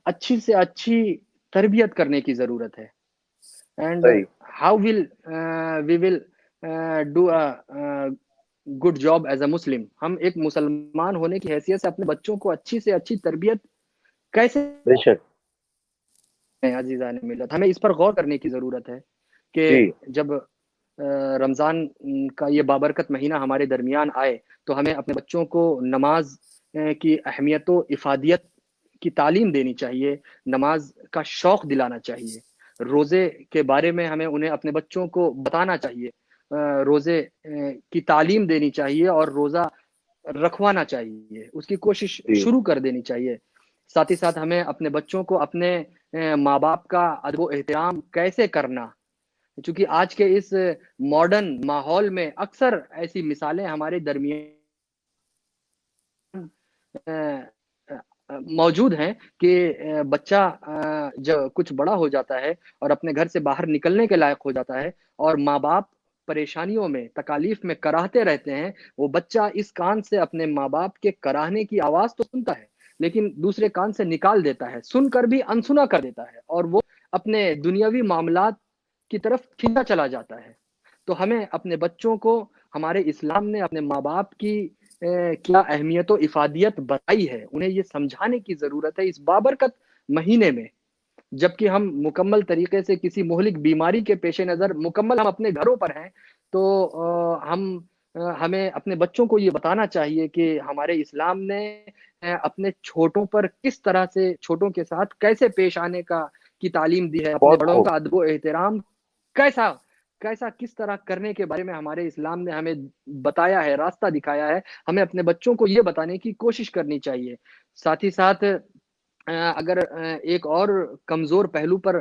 اچھی سے اچھی تربیت کرنے کی ضرورت ہے. اینڈ صحیح. How we will do good job as a Muslim. ہم ایک مسلمان ہونے کی حیثیت سے اپنے بچوں کو اچھی سے اچھی تربیت کیسے بے شک. عزیزان ملت، ہمیں اس پر غور کرنے کی ضرورت ہے کہ جی جب رمضان کا یہ بابرکت مہینہ ہمارے درمیان آئے تو ہمیں اپنے بچوں کو نماز کی اہمیت و افادیت کی تعلیم دینی چاہیے، نماز کا شوق دلانا چاہیے. روزے کے بارے میں ہمیں انہیں اپنے بچوں کو بتانا چاہیے، روزے کی تعلیم دینی چاہیے اور روزہ رکھوانا چاہیے، اس کی کوشش جی شروع کر دینی چاہیے. ساتھ ہی ساتھ ہمیں اپنے بچوں کو اپنے ماں باپ کا ادب و احترام کیسے کرنا، چونکہ آج کے اس ماڈرن ماحول میں اکثر ایسی مثالیں ہمارے درمیان موجود ہیں کہ بچہ جب کچھ بڑا ہو جاتا ہے اور اپنے گھر سے باہر نکلنے کے لائق ہو جاتا ہے اور ماں باپ پریشانیوں میں تکالیف میں کراہتے رہتے ہیں، وہ بچہ اس کان سے اپنے ماں باپ کے کراہنے کی آواز تو سنتا ہے لیکن دوسرے کان سے نکال دیتا ہے، سن کر بھی انسنا کر دیتا ہے اور وہ اپنے دنیاوی معاملات کی طرف کھینچا چلا جاتا ہے. تو ہمیں اپنے بچوں کو ہمارے اسلام نے اپنے ماں باپ کی کیا اہمیت و افادیت بتائی ہے انہیں یہ سمجھانے کی ضرورت ہے اس بابرکت مہینے میں، جبکہ ہم مکمل طریقے سے کسی مہلک بیماری کے پیش نظر مکمل ہم اپنے گھروں پر ہیں. تو ہمیں اپنے بچوں کو یہ بتانا چاہیے کہ ہمارے اسلام نے اپنے چھوٹوں پر کس طرح سے چھوٹوں کے ساتھ کیسے پیش آنے کی تعلیم دی ہے، اپنے بہت بڑوں خوب. کا ادب و احترام کیسا کس طرح کرنے کے بارے میں ہمارے اسلام نے ہمیں بتایا ہے، راستہ دکھایا ہے. ہمیں اپنے بچوں کو یہ بتانے کی کوشش کرنی چاہیے. ساتھ ہی ساتھ اگر ایک اور کمزور پہلو پر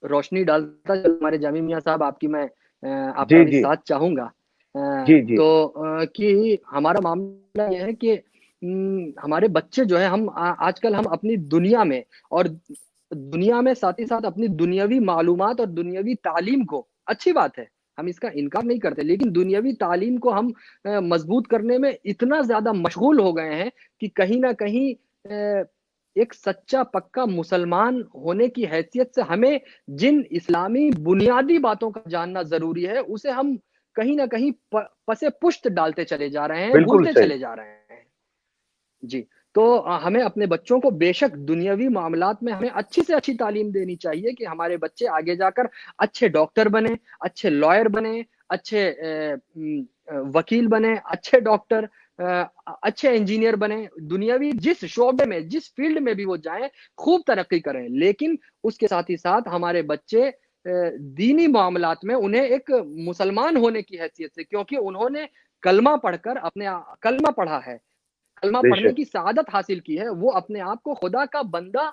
روشنی ڈالتا ہمارے جامی میاں صاحب آپ کا جی بھی جی ساتھ چاہوں گا. جی جی تو کہ ہمارا معاملہ یہ ہے کہ ہمارے بچے جو ہے ہم آج کل ہم اپنی دنیا میں اور دنیا میں ساتھ ہی ساتھ اپنی دنیاوی معلومات اور دنیاوی تعلیم کو، اچھی بات ہے ہم اس کا انکار نہیں کرتے، لیکن دنیاوی تعلیم کو ہم مضبوط کرنے میں اتنا زیادہ مشغول ہو گئے ہیں کہ کہیں نہ کہیں ایک سچا پکا مسلمان ہونے کی حیثیت سے ہمیں جن اسلامی بنیادی باتوں کا جاننا ضروری ہے اسے ہم کہیں نہ کہیں پسے پشت ڈالتے چلے جا رہے ہیں، بالکل بھولتے صحیح. چلے جا رہے ہیں. جی تو ہمیں اپنے بچوں کو بے شک دنیاوی معاملات میں ہمیں اچھی سے اچھی تعلیم دینی چاہیے کہ ہمارے بچے آگے جا کر اچھے ڈاکٹر بنے، اچھے لائر بنے، اچھے وکیل بنے، اچھے ڈاکٹر، اچھے انجینئر بنے، دنیاوی جس شعبے میں جس فیلڈ میں بھی وہ جائیں خوب ترقی کریں. لیکن اس کے ساتھ ہی ساتھ ہمارے بچے دینی معاملات میں انہیں ایک مسلمان ہونے کی حیثیت سے، کیونکہ انہوں نے کلمہ پڑھ کر اپنے کلمہ پڑھا ہے، کلمہ بے پڑھنے شک. کی سعادت حاصل کی ہے، وہ اپنے آپ کو خدا کا بندہ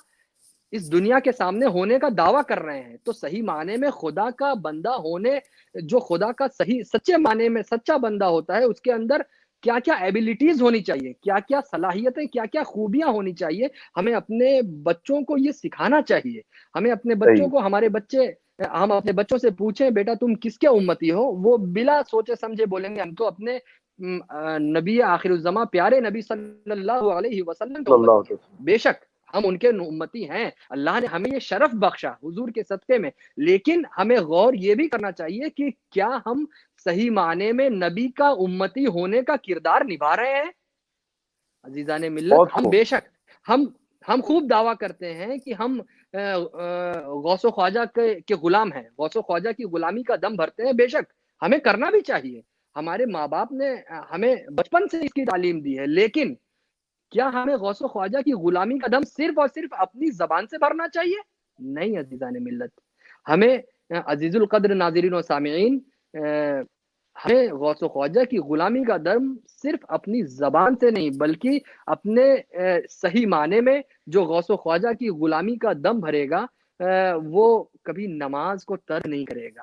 اس دنیا کے سامنے ہونے کا دعویٰ کر رہے ہیں. تو صحیح معنی میں خدا کا بندہ ہونے، جو خدا کا صحیح سچے معنی میں سچا بندہ ہوتا ہے، اس کے اندر کیا کیا ایبیلٹیز ہونی چاہیے، کیا کیا صلاحیتیں، کیا کیا خوبیاں ہونی چاہیے، ہمیں اپنے بچوں کو یہ سکھانا چاہیے. ہمیں اپنے بچوں صحیح. کو ہم اپنے بچوں سے پوچھیں بیٹا تم کس کے امتی ہو، وہ بلا سوچے سمجھے بولیں گے ہم تو اپنے نبی آخر الزماں پیارے نبی صلی اللہ علیہ وسلم کے صلی اللہ امتی علیہ ہیں، وسلم. بے شک ہم ان کے امتی ہیں، اللہ نے ہمیں یہ شرف بخشا حضور کے صدقے میں، لیکن ہمیں غور یہ بھی کرنا چاہیے کہ کیا ہم صحیح معنی میں نبی کا امتی ہونے کا کردار نبھا رہے ہیں؟ عزیزان ملت، بہت ہم خوب. بے شک ہم خوب دعویٰ کرتے ہیں کہ ہم غوث و خواجہ کے غلام ہیں، غوث و خواجہ کی غلامی کا دم بھرتے ہیں، بے شک ہمیں کرنا بھی چاہیے، ہمارے ماں باپ نے ہمیں بچپن سے اس کی تعلیم دی ہے، لیکن کیا ہمیں غوث و خواجہ کی غلامی کا دم صرف اور صرف اپنی زبان سے بھرنا چاہیے؟ نہیں عزیزان ملت، ہمیں عزیز القدر ناظرین و سامعین، ہمیں غوث و خواجہ کی غلامی کا دم صرف اپنی زبان سے نہیں بلکہ اپنے صحیح معنی میں جو غوث و خواجہ کی غلامی کا دم بھرے گا وہ کبھی نماز کو ترک نہیں کرے گا۔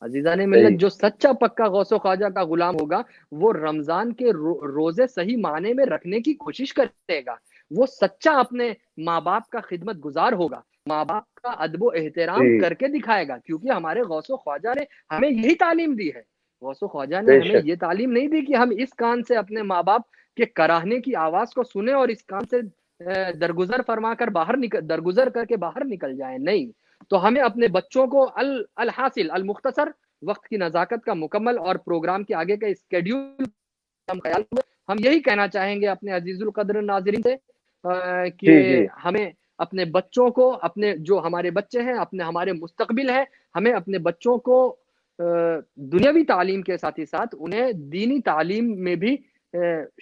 عزیزان ملت، جو سچا پکا غوث و خواجہ کا غلام ہوگا وہ رمضان کے روزے صحیح معنی میں رکھنے کی کوشش کرے گا، وہ سچا اپنے ماں باپ کا خدمت گزار ہوگا، ماں باپ کا ادب و احترام کر کے دکھائے گا، کیونکہ ہمارے غوث و خواجہ نے ہمیں یہی تعلیم دی ہے۔ غوث و خواجہ نے ہمیں یہ تعلیم نہیں دی کہ ہم اس کان سے اپنے ماں باپ کے کراہنے کی آواز کو سنیں اور اس کان سے درگزر فرما کر درگزر کر کے باہر نکل جائیں، نہیں، تو ہمیں اپنے بچوں کو الحاصل المختصر وقت کی نزاکت کا مکمل اور پروگرام کے آگے کا اسکیڈیول خیال میں ہم یہی کہنا چاہیں گے اپنے عزیز القدر ناظرین سے کہ ہمیں اپنے بچوں کو، اپنے جو ہمارے بچے ہیں، ہمارے مستقبل ہے، ہمیں اپنے بچوں کو دنیاوی تعلیم کے ساتھ ہی ساتھ انہیں دینی تعلیم میں بھی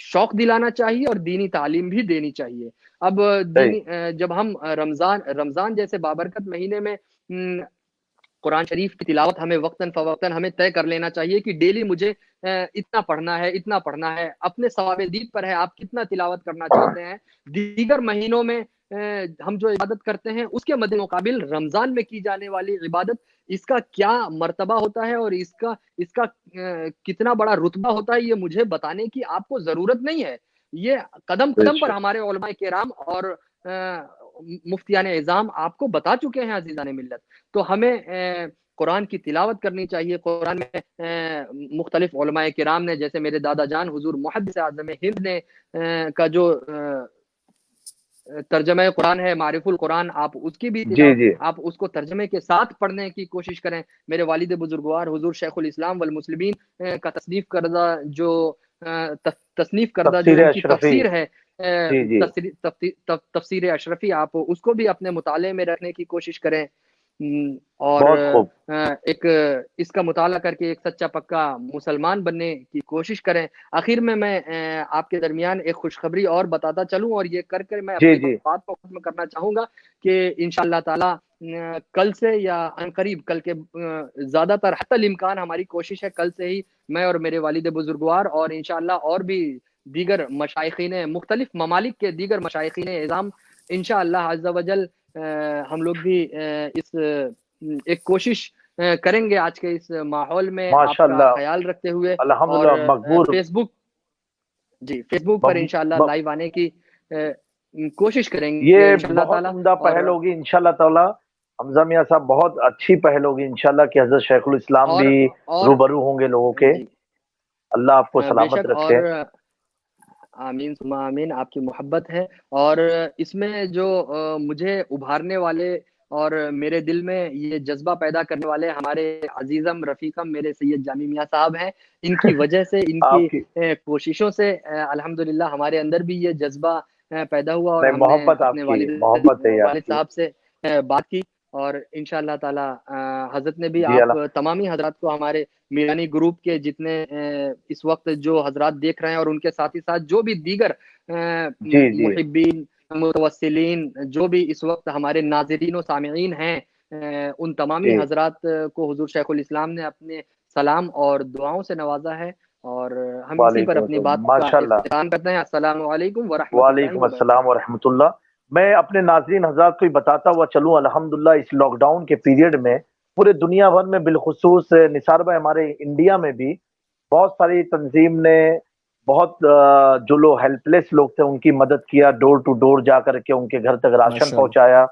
شوق دلانا چاہیے اور دینی تعلیم بھی دینی چاہیے۔ اب جب ہم رمضان جیسے بابرکت مہینے میں قرآن شریف کی تلاوت ہمیں وقتاً فوقتاً ہمیں طے کر لینا چاہیے کہ ڈیلی مجھے اتنا پڑھنا ہے، اپنے ثواب دید پر ہے آپ کتنا تلاوت کرنا چاہتے ہیں۔ دیگر مہینوں میں ہم جو عبادت کرتے ہیں اس کے مد مقابل رمضان میں کی جانے والی عبادت، اس کا کیا مرتبہ ہوتا ہے اور اس کا کتنا بڑا رتبہ ہوتا ہے، یہ مجھے بتانے کی آپ کو ضرورت نہیں ہے، یہ قدم قدم پر ہمارے علماء کرام اور مفتیان اعظام آپ کو بتا چکے ہیں عزیزان ملت۔ تو ہمیں قرآن کی تلاوت کرنی چاہیے۔ قرآن میں مختلف علماء کرام نے، جیسے میرے دادا جان حضور محدث اعظم ہند نے کا جو ترجمہ قرآن ہے معرف القرآن، آپ اس کی بھی آپ اس کو ترجمے کے ساتھ پڑھنے کی کوشش کریں۔ میرے والد بزرگوار حضور شیخ الاسلام والمسلمین کا تصنیف کردہ جو ان کی تفسیر ہے، تفسیر اشرفی، آپ اس کو بھی اپنے مطالعے میں رکھنے کی کوشش کریں اور ایک اس کا مطالعہ کر کے ایک سچا پکا مسلمان بننے کی کوشش کریں۔ آخر میں آپ کے درمیان ایک خوشخبری اور بتاتا چلوں اور یہ کر میں اپنی بات کو ختم کرنا چاہوں گا کہ انشاءاللہ تعالی کل سے یا عنقریب، کل کے زیادہ تر حتی الامکان ہماری کوشش ہے کل سے ہی میں اور میرے والد بزرگوار اور انشاءاللہ اور بھی دیگر مشائخین مختلف ممالک کے دیگر مشائخین اعظام انشاءاللہ عز و جل ہم لوگ بھی اس ایک کوشش کریں گے آج کے اس ماحول میں آپ کا خیال رکھتے ہوئے، اور فیس بک پر انشاءاللہ لائیو آنے کی کوشش کریں گے۔ یہ بہت عمدہ پہل ہوگی انشاءاللہ تعالی۔ حمزہ میاں صاحب بہت اچھی پہل ہوگی انشاءاللہ کہ حضرت شیخ الاسلام بھی روبرو ہوں گے لوگوں کے۔ اللہ آپ کو سلامت رکھے۔ آمین ثم آمین، آپ کی محبت ہے۔ اور اس میں جو مجھے ابھارنے والے اور میرے دل میں یہ جذبہ پیدا کرنے والے ہمارے عزیزم رفیقم میرے سید جامی میاں صاحب ہیں، ان کی وجہ سے، ان کی کوششوں سے الحمدللہ ہمارے اندر بھی یہ جذبہ پیدا ہوا اور ہم نے اپنے والد صاحب سے بات کی اور انشاءاللہ تعالی حضرت نے بھی آپ تمامی حضرات کو، ہمارے میرانی گروپ کے جتنے اس وقت جو حضرات دیکھ رہے ہیں اور ان کے ساتھ ہی ساتھ جو بھی دیگر محبین متوسلین جو بھی اس وقت ہمارے ناظرین و سامعین ہیں، ان تمامی حضرات کو حضور شیخ الاسلام نے اپنے سلام اور دعاؤں سے نوازا ہے اور ہم اسی پر اپنی بات کا اختتام کرتے ہیں۔ السلام علیکم ورحمۃ اللہ۔ وعلیکم السلام ورحمۃ اللہ۔ میں اپنے ناظرین حضرات کو بتاتا ہوا چلوں، الحمدللہ اس لاک ڈاؤن کے پیریڈ میں پورے دنیا بھر میں، بالخصوص نثار بھائی ہمارے انڈیا میں بھی بہت ساری تنظیم نے، بہت جو لوگ ہیلپ لیس لوگ تھے ان کی مدد کیا، ڈور ٹو ڈور جا کر کے ان کے گھر تک راشن پہنچایا۔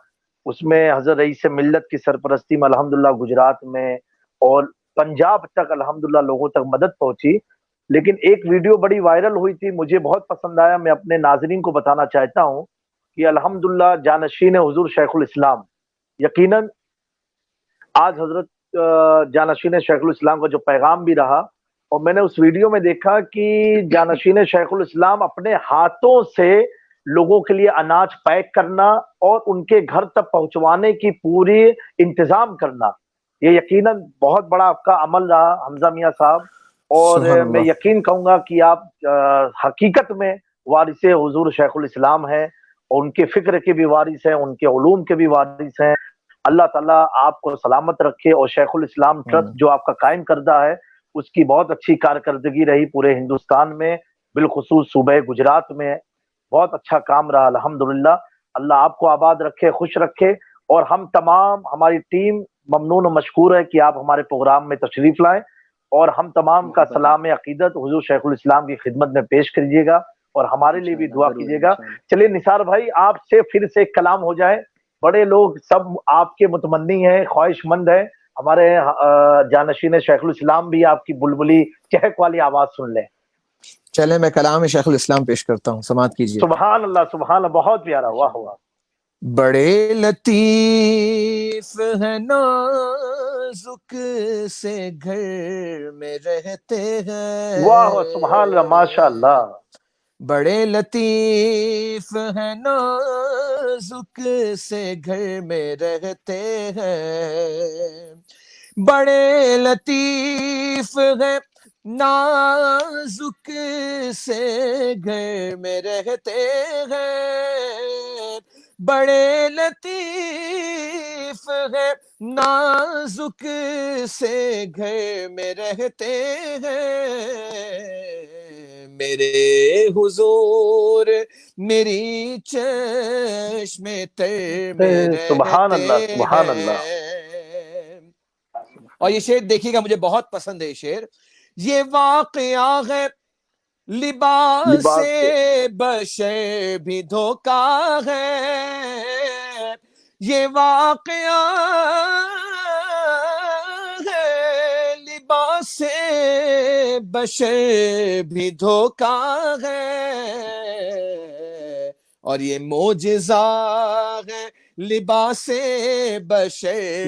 اس میں حضرت رئیس ملت کی سرپرستی میں الحمدللہ گجرات میں اور پنجاب تک الحمدللہ لوگوں تک مدد پہنچی۔ لیکن ایک ویڈیو بڑی وائرل ہوئی تھی، مجھے بہت پسند آیا، میں اپنے ناظرین کو بتانا چاہتا ہوں کہ الحمدللہ جانشین حضور شیخ الاسلام، یقیناً آج حضرت جانشین شیخ الاسلام کا جو پیغام بھی رہا، اور میں نے اس ویڈیو میں دیکھا کہ جانشین شیخ الاسلام اپنے ہاتھوں سے لوگوں کے لیے اناج پیک کرنا اور ان کے گھر تک پہنچوانے کی پوری انتظام کرنا، یہ یقیناً بہت بڑا آپ کا عمل رہا حمزہ میاں صاحب، اور سبحان میں اللہ. یقین کہوں گا کہ آپ حقیقت میں وارث حضور شیخ الاسلام ہیں، اور ان کے فکر کے بھی وارث ہیں، ان کے علوم کے بھی وارث ہیں. اللہ تعالیٰ آپ کو سلامت رکھے، اور شیخ الاسلام ٹرسٹ جو آپ کا قائم کردہ ہے اس کی بہت اچھی کارکردگی رہی پورے ہندوستان میں، بالخصوص صوبہ گجرات میں بہت اچھا کام رہا الحمدللہ. اللہ آپ کو آباد رکھے، خوش رکھے، اور ہم تمام ہماری ٹیم ممنون و مشکور ہے کہ آپ ہمارے پروگرام میں تشریف لائیں، اور ہم تمام کا سلام عقیدت حضور شیخ الاسلام کی خدمت میں پیش کریے گا، اور ہمارے لیے بھی دعا کیجیے گا. چلیے نثار بھائی، آپ سے پھر سے ایک کلام ہو جائے، بڑے لوگ سب آپ کے متمنی ہیں، خواہش مند ہیں، ہمارے جانشین شیخ الاسلام بھی آپ کی بلبلی چہک والی آواز سن لیں. چلے میں کلام شیخ الاسلام پیش کرتا ہوں، سماعت کیجیے. سبحان اللہ سبحان اللہ، بہت پیارا، واہ واہ. بڑے لطیف ہے نازک سے گھر میں رہتے ہیں، واہ سبحان اللہ، ماشاء اللہ. بڑے لطیف ہے نازک سے گھر میں رہتے ہیں، بڑے لطیف ہے نازک سے گھر میں رہتے ہیں، بڑے لطیف ہے نازک سے گھر میں رہتے ہیں، میرے حضور میری چشم تر میں سبحان اللہ رہتے سبحان اللہ. ہیں. اور یہ شعر دیکھیے گا، مجھے بہت پسند ہے یہ شعر. یہ واقعہ ہے لباس لباس بشر بھی دھوکا ہے، یہ واقعہ ہے لباس بشر بھی دھوکا ہے، اور یہ معجزہ ہے لباس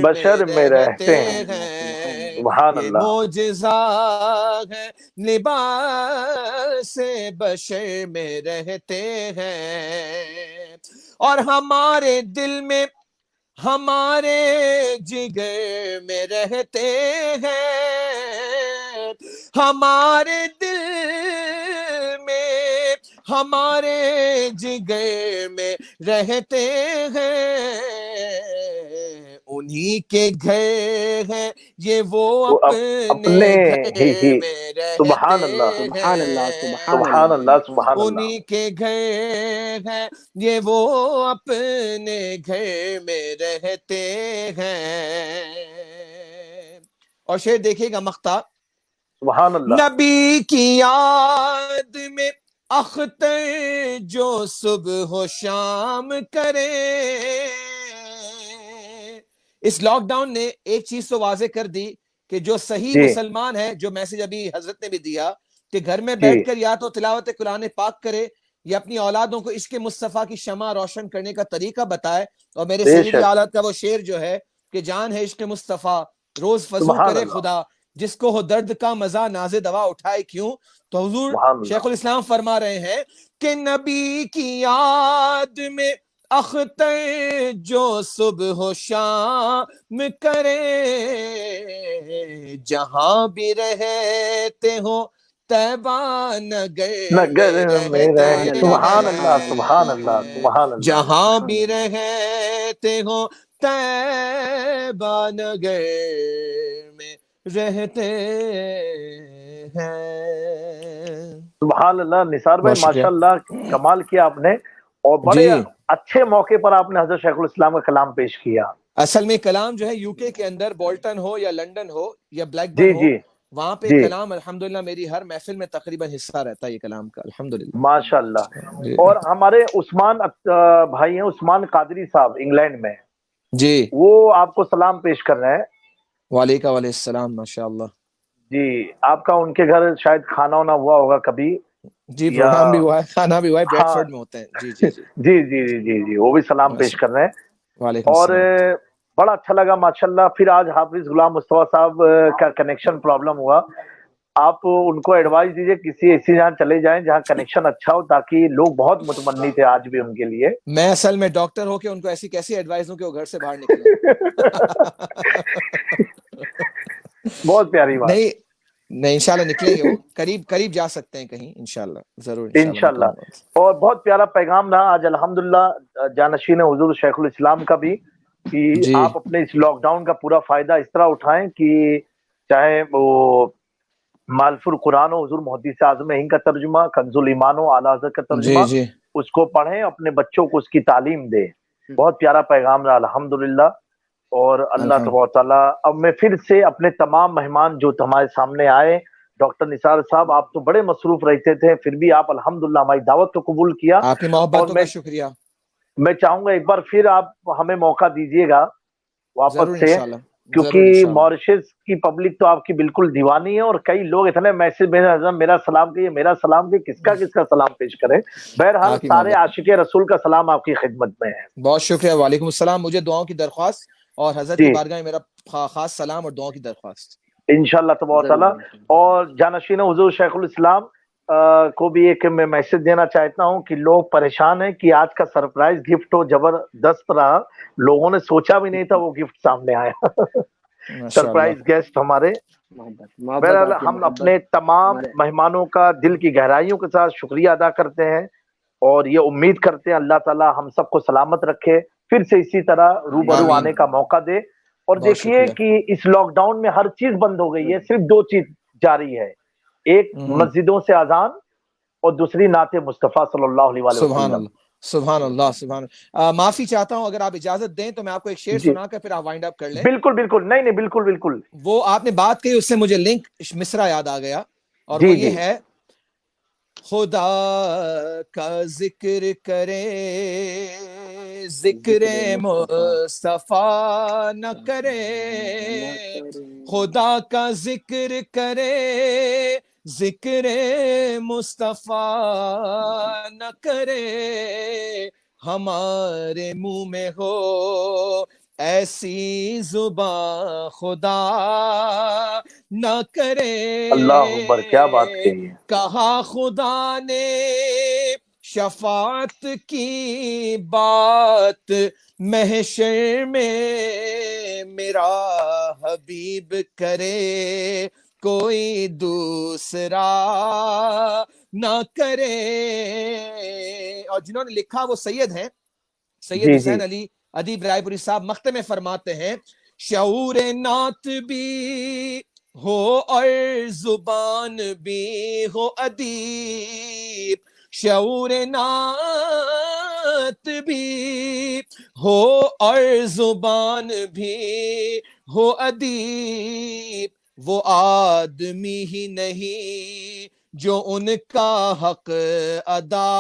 بشر میں رہتے ہیں، سبحان یہ اللہ. معجزہ ہے لباس بشر میں رہتے ہیں، اور ہمارے دل میں ہمارے جگر میں رہتے ہیں، ہمارے دل میں ہمارے جگر میں رہتے ہیں، انہی کے گھر ہیں یہ وہ اپنے ہی گھر میں رہتے سبحان اللہ سبحان اللہ، ہیں، سبحان اللہ سبحان اللہ. انہی کے گھر ہیں یہ وہ اپنے گھر میں رہتے ہیں. اور شعر دیکھیے گا مقطع. سبحان اللہ. نبی کی یاد میں اختر جو صبح و شام کرے، اس لاک ڈاؤن نے ایک چیز تو واضح کر دی کہ جو صحیح جی مسلمان ہے، جو میسج ابھی حضرت نے بھی دیا کہ گھر میں جی بیٹھ کر یا تو تلاوت قرآن پاک کرے یا اپنی اولادوں کو عشق مصطفیٰ کی شمع روشن کرنے کا طریقہ بتائے. اور میرے بے سیدی شک. اولاد کا وہ شعر جو ہے کہ جان ہے عشق مصطفیٰ روز فضو سبحان کرے اللہ خدا، جس کو ہو درد کا مزہ ناز دوا اٹھائے کیوں. تو حضور سبحان شیخ اللہ. الاسلام فرما رہے ہیں کہ نبی کی یاد میں اختر جو صبح و شام کرے، جہاں بھی رہتے ہو طیبہ نگر میں رہتے رہے سبحان اللہ ہیں، سبحان اللہ سبحان اللہ. جہاں بھی رہتے ہو طیبہ نگر میں رہتے ہیں. سبحان اللہ. نثار بھائی بہت شکریہ. ماشاء اللہ کمال کیا آپ نے، اور بڑے جی اچھے موقع پر آپ نے حضرت شیخ الاسلام کا کلام پیش کیا. اصل میں کلام جو ہے یو کے اندر بولٹن ہو یا لنڈن ہو یا بلیک برن جی ہو، جی وہاں پہ جی کلام الحمدللہ میری ہر محفل میں تقریباً حصہ رہتا ہے یہ کلام کا الحمدللہ. ماشاء اللہ. جی اور ہمارے عثمان بھائی ہیں، عثمان قادری صاحب انگلینڈ میں، جی وہ آپ کو سلام پیش کر رہے ہیں. وعلیکم السلام. ماشاء اللہ. جی آپ کا ان کے گھر شاید کھانا وانا ہوا ہوگا کبھی جی یا پروگرام بھی ہوا ہے, کھانا بھی ہوا ہے, ہاں بریڈ میں ہوتے ہیں. جی جی جی جی جی جی جی جی وہ بھی سلام پیش ماشاء کر رہے ہیں. وعلیکم اور السلام. بڑا اچھا لگا ماشاءاللہ. پھر آج حافظ غلام مصطفیٰ صاحب کا کنیکشن پرابلم ہوا, آپ ان کو ایڈوائز دیجئے کسی ایسی جہاں چلے جائیں جہاں کنیکشن اچھا ہو, تاکہ لوگ بہت متمنی تھے آج بھی ان کے لیے. میں اصل میں ڈاکٹر ہو کے ان کو ایسی کیسی ایڈوائز دوں کہ وہ گھر سے باہر نکلیں. بہت پیاری بات. نہیں نہیں انشاءاللہ نکلیں گے, وہ قریب قریب جا سکتے ہیں کہیں انشاءاللہ, ضرور انشاءاللہ میں انشاءاللہ. کہوں گا. اور بہت پیارا پیغام رہا آج الحمدللہ جانشین حضور شیخ الاسلام کا بھی, کہ جی آپ اپنے اس لاک ڈاؤن کا پورا فائدہ اس طرح اٹھائیں کہ چاہے وہ مالف القرآن و حضور محدث اعظم ہند کا ترجمہ, کنز الایمان و اعلی حضرت کا ترجمہ, جی جی اس کو پڑھیں, اپنے بچوں کو اس کی تعلیم دیں. بہت پیارا پیغام رہا الحمدللہ. اور اللہ الحمد تبارک تعالیٰ, اب میں پھر سے اپنے تمام مہمان جو ہمارے سامنے آئے, ڈاکٹر نثار صاحب آپ تو بڑے مصروف رہتے تھے, پھر بھی آپ الحمدللہ ہماری دعوت کو قبول کیا. آپ کی اور محبتوں کا شکریہ. میں چاہوں گا ایک بار پھر آپ ہمیں موقع دیجیے گا ضرور واپس سے, انشاءاللہ, ضرور کیونکہ انشاءاللہ. ماریشس کی پبلک تو آپ کی بالکل دیوانی ہے, اور کئی لوگ اتنے میسج بھیج رہے ہیں میرا سلام کہیے, میرا سلام کہیے, کس کا سلام پیش کرے. بہرحال آپ کی سارے محبت, عاشق رسول کا سلام آپ کی خدمت میں ہے. بہت شکریہ. وعلیکم السلام. مجھے دعاؤں کی درخواست, اور حضرت کی جی بارگاہ میں میرا خاص سلام اور دعاؤں کی درخواست. انشاءاللہ تبارک تعالیٰ. اور جانشین حضور شیخ الاسلام کو بھی ایک میں میسج دینا چاہتا ہوں کہ لوگ پریشان ہیں کہ آج کا سرپرائز گفٹ تو زبردست رہا, لوگوں نے سوچا بھی نہیں تھا وہ گفٹ سامنے آیا. ماشاءاللہ. سرپرائز گیسٹ ہمارے. محبت بہرحال آپ کی ہم محبت اپنے تمام ہمارے مہمانوں کا دل کی گہرائیوں کے ساتھ شکریہ ادا کرتے ہیں, اور یہ امید کرتے ہیں اللہ تعالیٰ ہم سب کو سلامت رکھے, پھر سے اسی طرح روبرو آمین. آنے کا موقع دے. اور بہت دیکھیے شکریہ. کہ اس لاک ڈاؤن میں ہر چیز بند ہو گئی ہے, صرف دو چیز جاری ہے, ایک مسجدوں سے اذان, اور دوسری نعت مصطفیٰ صلی اللہ علیہ وآلہ سبحان وسلم. اللہ, سبحان اللہ, سبحان اللہ. معافی چاہتا ہوں, اگر آپ اجازت دیں تو میں آپ کو ایک شعر جی سنا کر پھر آپ وائنڈ اپ کر لیں. بالکل بالکل, نہیں نہیں بالکل بالکل. وہ آپ نے بات کہی, اس سے مجھے لنک مصرع یاد آ گیا, اور جی وہ یہ جی ہے, خدا کا ذکر کرے ذکر مصطفیٰ نہ کرے, خدا کا ذکر کرے ذکر مصطفیٰ نہ کرے, ہمارے منہ میں ہو ایسی زباں خدا نہ کرے. اللہ اکبر, کیا بات کہی ہے. کہا خدا نے شفاعت کی بات محشر میں میرا حبیب کرے, کوئی دوسرا نہ کرے. اور جنہوں نے لکھا وہ سید ہیں, سید جی جی حسین علی ادیب رائے پوری صاحب. مختم میں فرماتے ہیں, شعور نعت بھی ہو اور زبان بھی ہو ادیب, شعور نعت بھی ہو اور زبان بھی ہو ادیب, وہ آدمی ہی نہیں جو ان کا حق ادا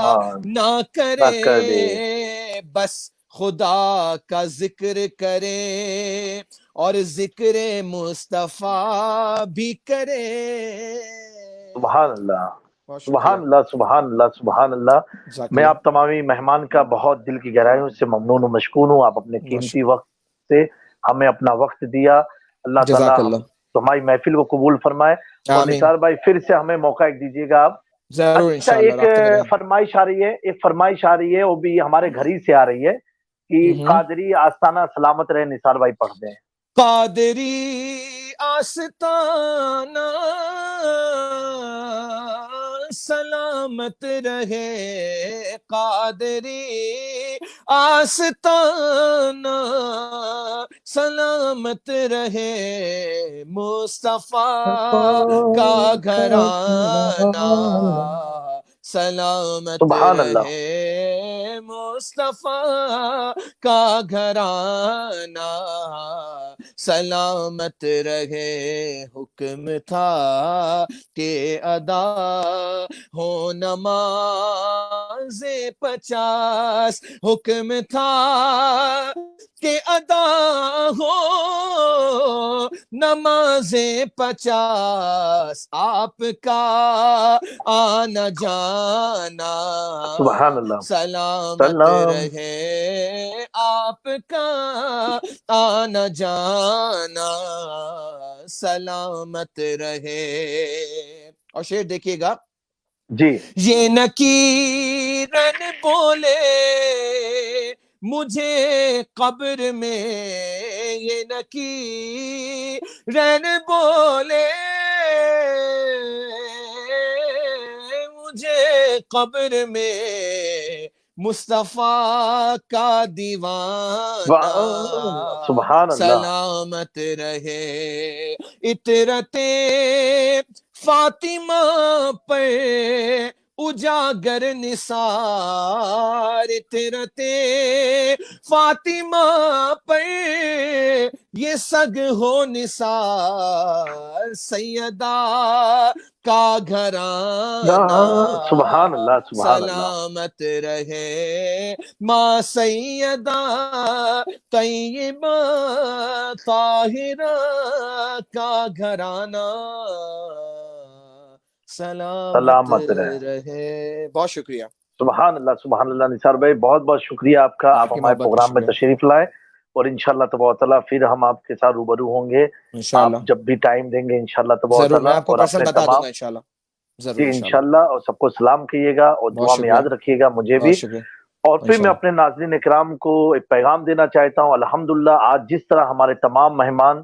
ہاں نہ نہ کر دے. کرے, بس خدا کا ذکر کریں اور ذکر مصطفیٰ بھی کرے. سبحان اللہ, بہت شکریہ. سبحان اللہ, سبحان اللہ, سبحان اللہ. جزاک میں اللہ. آپ تمامی مہمان کا بہت دل کی گہرائیوں سے ممنون و مشکور ہوں, آپ اپنے قیمتی وقت سے ہمیں اپنا وقت دیا. اللہ تعالیٰ جزاک ہم اللہ. تمہاری محفل کو قبول فرمائے. اور آمین. نثار بھائی پھر سے ہمیں موقع ایک دیجیے گا آپ. ضرور اچھا انشاءاللہ, ایک رابطے میں رہیں. فرمائش آ رہی ہے, ایک فرمائش آ رہی ہے, وہ بھی ہمارے گھر ہی سے آ رہی ہے کہ قادری آستانہ سلامت رہے. نثار بھائی پڑھ دیں. قادری آستانہ سلامت رہے, قادری آستانہ سلامت رہے, مصطفیٰ کا گھرانہ سلامت سبحان اللہ. رہے, مصطفیٰ کا گھرانہ سلامت رہے، حکم تھا کہ ادا ہو نماز 50، حکم تھا کہ ادا ہو نماز 50، آپ کا آنا جانا سبحان اللہ، سلامت سلام رہے، آپ کا آنا جانا سلامت رہے۔ اور شعر دیکھیے گا، جی یہ نکیرن بولے مجھے قبر میں، یہ نکیرن بولے مجھے قبر میں، مصطفیٰ کا دیوانہ سبحان اللہ، سلامت رہے، عطرت فاطمہ پر اجاگر نثار، عطرت فاطمہ پر یہ سگ ہو نثار، سیدہ کا گھرانہ سبحان اللہ، سبحان اللہ، سلامت رہے، ماں سیدہ طیبہ طاہرہ کا گھرانہ سلامت رہے۔ بہت شکریہ، سبحان اللہ، سبحان اللہ۔ نثار بھائی بہت بہت شکریہ آپ کا، آپ آپ کی ہمارے محبت کا پروگرام میں شکریہ، تشریف لائے، اور انشاءاللہ تبارک تعالیٰ پھر ہم آپ کے ساتھ روبرو ہوں گے، انشاءاللہ آپ جب بھی ٹائم دیں گے انشاءاللہ تبارک ضرور، میں تعالیٰ، آپ کو اور پرسنل اپنے بتا دوں تمام گا انشاءاللہ، ضرور جی انشاءاللہ۔ انشاءاللہ، اور سب کو سلام کہیے گا اور بہت دعا میں شکریہ، یاد رکھیے گا مجھے بھی۔ بہت شکریہ اور پھر میں انشاءاللہ۔ اپنے ناظرین اکرام کو ایک پیغام دینا چاہتا ہوں، الحمدللہ آج جس طرح ہمارے تمام مہمان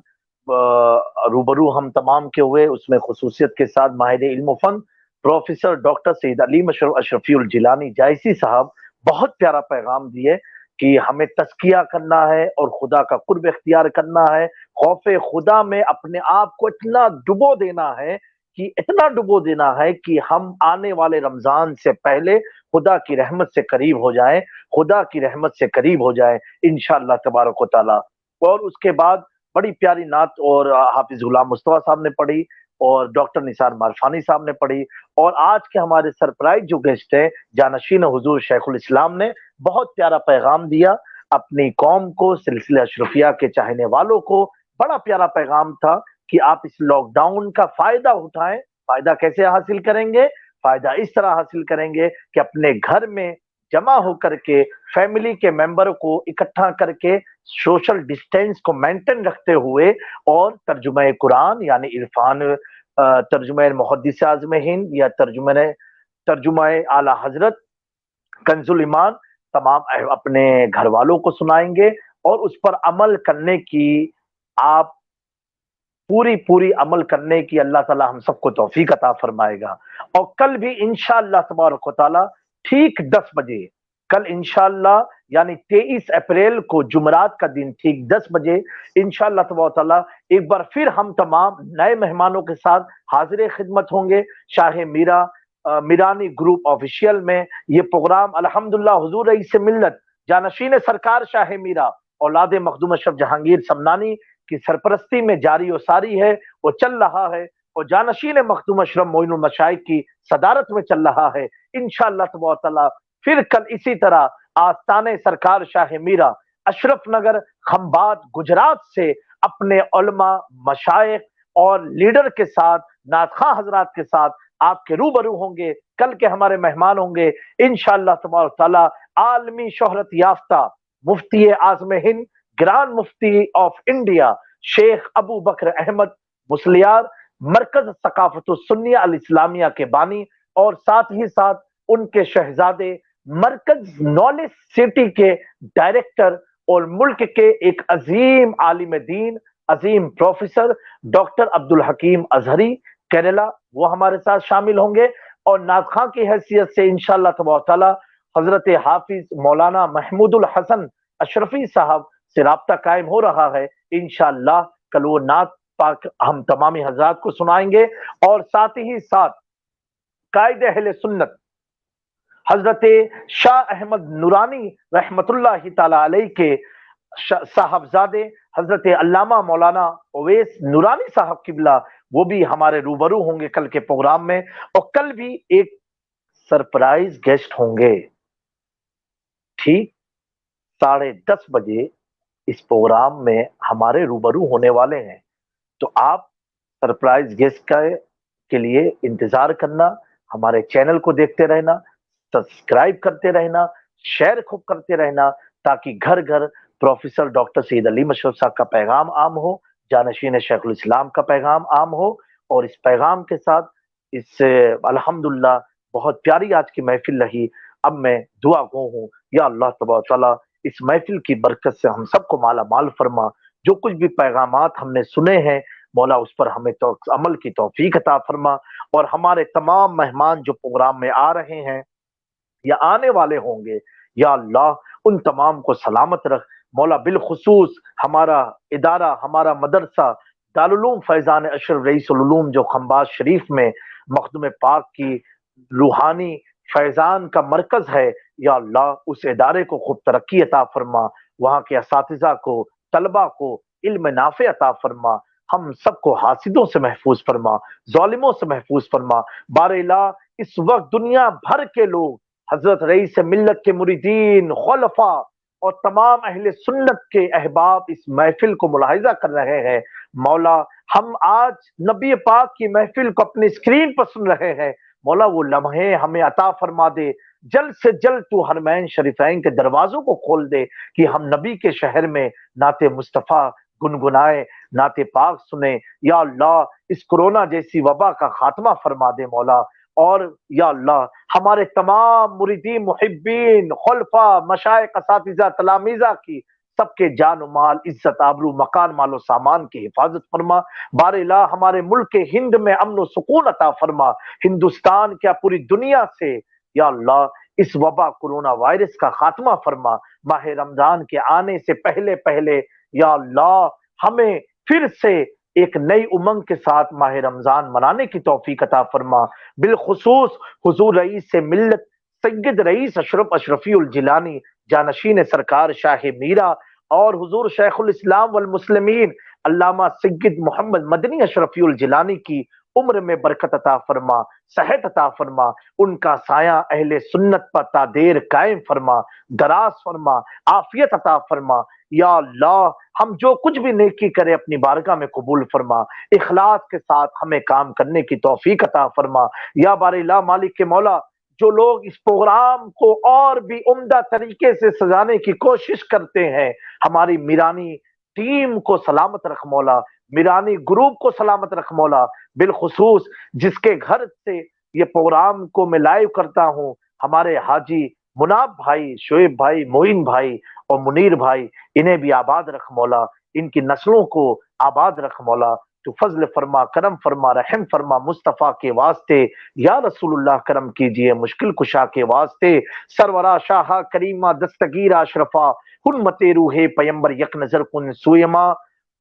روبرو ہم تمام کے ہوئے، اس میں خصوصیت کے ساتھ ماہر علم و فن پروفیسر ڈاکٹر سید علیم اشرفی الجیلانی جائسی صاحب بہت پیارا پیغام دیے کہ ہمیں تزکیہ کرنا ہے اور خدا کا قرب اختیار کرنا ہے، خوف خدا میں اپنے آپ کو اتنا ڈبو دینا ہے کہ اتنا ڈبو دینا ہے کہ ہم آنے والے رمضان سے پہلے خدا کی رحمت سے قریب ہو جائیں، خدا کی رحمت سے قریب ہو جائیں انشاءاللہ تبارک و تعالی۔ اور اس کے بعد بڑی پیاری نعت اور حافظ غلام مصطفیٰ صاحب نے پڑھی اور ڈاکٹر نثار معرفانی صاحب نے پڑھی، اور آج کے ہمارے سرپرائز جو گیسٹ ہیں جانشین حضور شیخ الاسلام نے بہت پیارا پیغام دیا اپنی قوم کو، سلسلہ اشرفیہ کے چاہنے والوں کو۔ بڑا پیارا پیغام تھا کہ آپ اس لاک ڈاؤن کا فائدہ اٹھائیں۔ فائدہ کیسے حاصل کریں گے؟ فائدہ اس طرح حاصل کریں گے کہ اپنے گھر میں جمع ہو کر کے فیملی کے ممبر کو اکٹھا کر کے سوشل ڈسٹینس کو مینٹین رکھتے ہوئے، اور ترجمہ قرآن یعنی عرفان، ترجمہ محدث اعظم ہند یا ترجمہ اعلیٰ حضرت کنز الایمان تمام اپنے گھر والوں کو سنائیں گے، اور اس پر عمل کرنے کی آپ پوری عمل کرنے کی اللہ تعالی ہم سب کو توفیق عطا فرمائے گا۔ اور کل بھی انشاءاللہ تبارک و تعالی ٹھیک 10 بجے، کل انشاءاللہ یعنی 23 اپریل کو جمعرات کا دن ٹھیک 10 بجے انشاءاللہ تبارک و تعالی ایک بار پھر ہم تمام نئے مہمانوں کے ساتھ حاضر خدمت ہوں گے شاہ میرا میرانی گروپ آفیشیل میں۔ یہ پروگرام الحمدللہ حضور رئیس ملت جانشین سرکار شاہ میرا اولاد مخدوم اشرف جہانگیر سمنانی کی سرپرستی میں جاری و ساری ہے، وہ چل رہا ہے، اور جانشین مخدوم اشرف معین المشائخ کی صدارت میں چل رہا ہے انشاءاللہ تبارک تعالی۔ پھر کل اسی طرح آستان سرکار شاہ میرا اشرف نگر خمبات گجرات سے اپنے علماء، مشائخ اور لیڈر کے ساتھ، نعت خواں حضرات کے ساتھ آپ کے روبرو ہوں گے۔ کل کے ہمارے مہمان ہوں گے انشاءاللہ تبارک تعالی عالمی شہرت یافتہ مفتی اعظم ہند، گران مفتی آف انڈیا شیخ ابو بکر احمد مسلیار، مرکز ثقافت السنیہ الاسلامیہ کے بانی، اور ساتھ ہی ساتھ ان کے شہزادے مرکز نالج سٹی کے ڈائریکٹر اور ملک کے ایک عظیم عالم دین، عظیم پروفیسر ڈاکٹر عبدالحکیم اظہری کیرلا، وہ ہمارے ساتھ شامل ہوں گے۔ اور نعت خواں کی حیثیت سے انشاءاللہ تبارک تعالی حضرت حافظ مولانا محمود الحسن اشرفی صاحب سے رابطہ قائم ہو رہا ہے انشاءاللہ۔ کل وہ نعت پاک ہم تمامی حضرات کو سنائیں گے، اور ساتھ ہی ساتھ قائد اہل سنت حضرت شاہ احمد نورانی رحمت اللہ تعالی علیہ کے صاحبزادے حضرت علامہ مولانا اویس نورانی صاحب قبلہ وہ بھی ہمارے روبرو ہوں گے کل کے پروگرام میں، اور کل بھی ایک سرپرائز گیسٹ ہوں گے، ٹھیک 10:30 بجے اس پروگرام میں ہمارے روبرو ہونے والے ہیں، تو آپ سرپرائز گیسٹ کے لیے انتظار کرنا، ہمارے چینل کو دیکھتے رہنا، سبسکرائب کرتے رہنا، شیئر خوب کرتے رہنا، تاکہ گھر گھر پروفیسر ڈاکٹر سید علی مشرف صاحب کا پیغام عام ہو، جانشین شیخ الاسلام کا پیغام عام ہو، اور اس پیغام کے ساتھ اس الحمدللہ بہت پیاری آج کی محفل رہی۔ اب میں دعا گو ہوں، یا اللہ تبارک تعالیٰ اس محفل کی برکت سے ہم سب کو مالا مال فرما، جو کچھ بھی پیغامات ہم نے سنے ہیں مولا اس پر ہمیں عمل کی توفیق عطا فرما، اور ہمارے تمام مہمان جو پروگرام میں آ رہے ہیں یا آنے والے ہوں گے، یا اللہ ان تمام کو سلامت رکھ مولا، بالخصوص ہمارا ادارہ، ہمارا مدرسہ دارالعلوم فیضان اشرف رئیس العلوم جو خنباز شریف میں مخدوم پاک کی روحانی فیضان کا مرکز ہے، یا اللہ اس ادارے کو خوب ترقی عطا فرما، وہاں کے اساتذہ کو، طلبہ کو علم نافع عطا فرما، ہم سب کو حاسدوں سے محفوظ فرما، ظالموں سے محفوظ فرما۔ بار الہ اس وقت دنیا بھر کے لوگ حضرت رئیس ملت کے مریدین، خلفاء اور تمام اہل سنت کے احباب اس محفل کو ملاحظہ کر رہے ہیں، مولا ہم آج نبی پاک کی محفل کو اپنی اسکرین پر سن رہے ہیں، مولا وہ لمحے ہمیں عطا فرما دے، جلد سے جلد تو حرمین شریفین کے دروازوں کو کھول دے کہ ہم نبی کے شہر میں نعت مصطفیٰ گنگنائے، نعت پاک سنیں، یا اللہ اس کرونا جیسی وبا کا خاتمہ فرما دے مولا، اور یا اللہ ہمارے تمام مریدین، محبین، خلفاء، مشائخ، اساتذہ، تلامذہ کی سب کے جان و مال، عزت، آبرو، مکان، مال و سامان کی حفاظت فرما۔ بار الہ ہمارے ملک ہند میں امن و سکون عطا فرما، ہندوستان کیا پوری دنیا سے یا اللہ اس وبا کرونا وائرس کا خاتمہ فرما۔ ماہ رمضان کے آنے سے پہلے پہلے یا اللہ ہمیں پھر سے ایک نئی امنگ کے ساتھ ماہ رمضان منانے کی توفیق عطا فرما، بالخصوص حضور رئیس ملت سید رئیس اشرفی الجیلانی جانشین سرکار شاہ میرا اور حضور شیخ الاسلام والمسلمین علامہ سید محمد مدنی اشرفی الجیلانی کی عمر میں برکت عطا فرما، صحت عطا فرما، ان کا سایہ اہل سنت پر تا دیر قائم فرما، دراز فرما، عافیت عطا فرما۔ یا اللہ ہم جو کچھ بھی نیکی کرے اپنی بارگاہ میں قبول فرما، اخلاص کے ساتھ ہمیں کام کرنے کی توفیق عطا فرما۔ یا بار الہ مالک کے مولا جو لوگ اس پروگرام کو اور بھی عمدہ طریقے سے سجانے کی کوشش کرتے ہیں، ہماری میرانی ٹیم کو سلامت رکھ مولا، میرانی گروپ کو سلامت رکھ مولا، بالخصوص جس کے گھر سے یہ پروگرام کو میں لائیو کرتا ہوں، ہمارے حاجی مناب بھائی، شعیب بھائی، معین بھائی اور منیر بھائی، انہیں بھی آباد رکھ مولا، ان کی نسلوں کو آباد رکھ مولا، تو فضل فرما، کرم فرما، رحم فرما، مصطفیٰ کے واسطے یا رسول اللہ کرم کیجئے، مشکل کشا کے واسطے سرورا شاہ کریمہ دستگیر اشرفا حرمت روح پیمبر یک نظر کن سویما،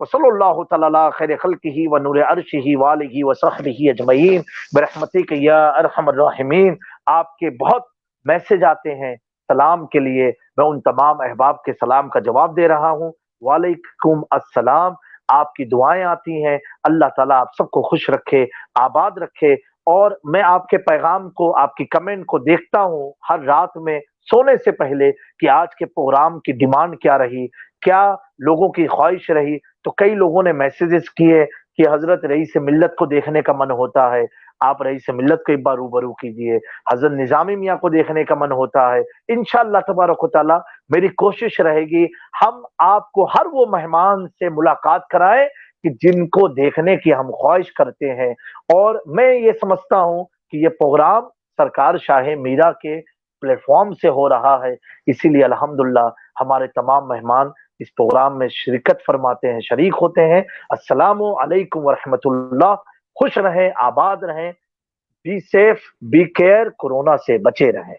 وصلی اللہ تعالی علی خیر خلقہ و نور عرشہ والہ وصحبہ اجمعین برحمتک یا ارحم الراحمین۔ آپ کے بہت میسج آتے ہیں سلام کے لیے، میں ان تمام احباب کے سلام کا جواب دے رہا ہوں، وعلیکم السلام۔ آپ کی دعائیں آتی ہیں، اللہ تعالیٰ آپ سب کو خوش رکھے، آباد رکھے، اور میں آپ کے پیغام کو، آپ کی کمنٹ کو دیکھتا ہوں ہر رات میں سونے سے پہلے کہ آج کے پروگرام کی ڈیمانڈ کیا رہی، کیا لوگوں کی خواہش رہی، تو کئی لوگوں نے میسیجز کیے کہ حضرت رئیس ملت کو دیکھنے کا من ہوتا ہے، آپ رئیس ملت کو ایک بار روبرو کیجئے، حضرت نظامی میاں کو دیکھنے کا من ہوتا ہے۔ انشاءاللہ تبارک و تعالی میری کوشش رہے گی ہم آپ کو ہر وہ مہمان سے ملاقات کرائیں کہ جن کو دیکھنے کی ہم خواہش کرتے ہیں، اور میں یہ سمجھتا ہوں کہ یہ پروگرام سرکار شاہ میرا کے پلیٹ فارم سے ہو رہا ہے، اسی لیے الحمدللہ ہمارے تمام مہمان اس پروگرام میں شرکت فرماتے ہیں، شریک ہوتے ہیں۔ السلام علیکم ورحمۃ اللہ، خوش رہیں، آباد رہیں، be safe, be care, corona سے بچے رہیں۔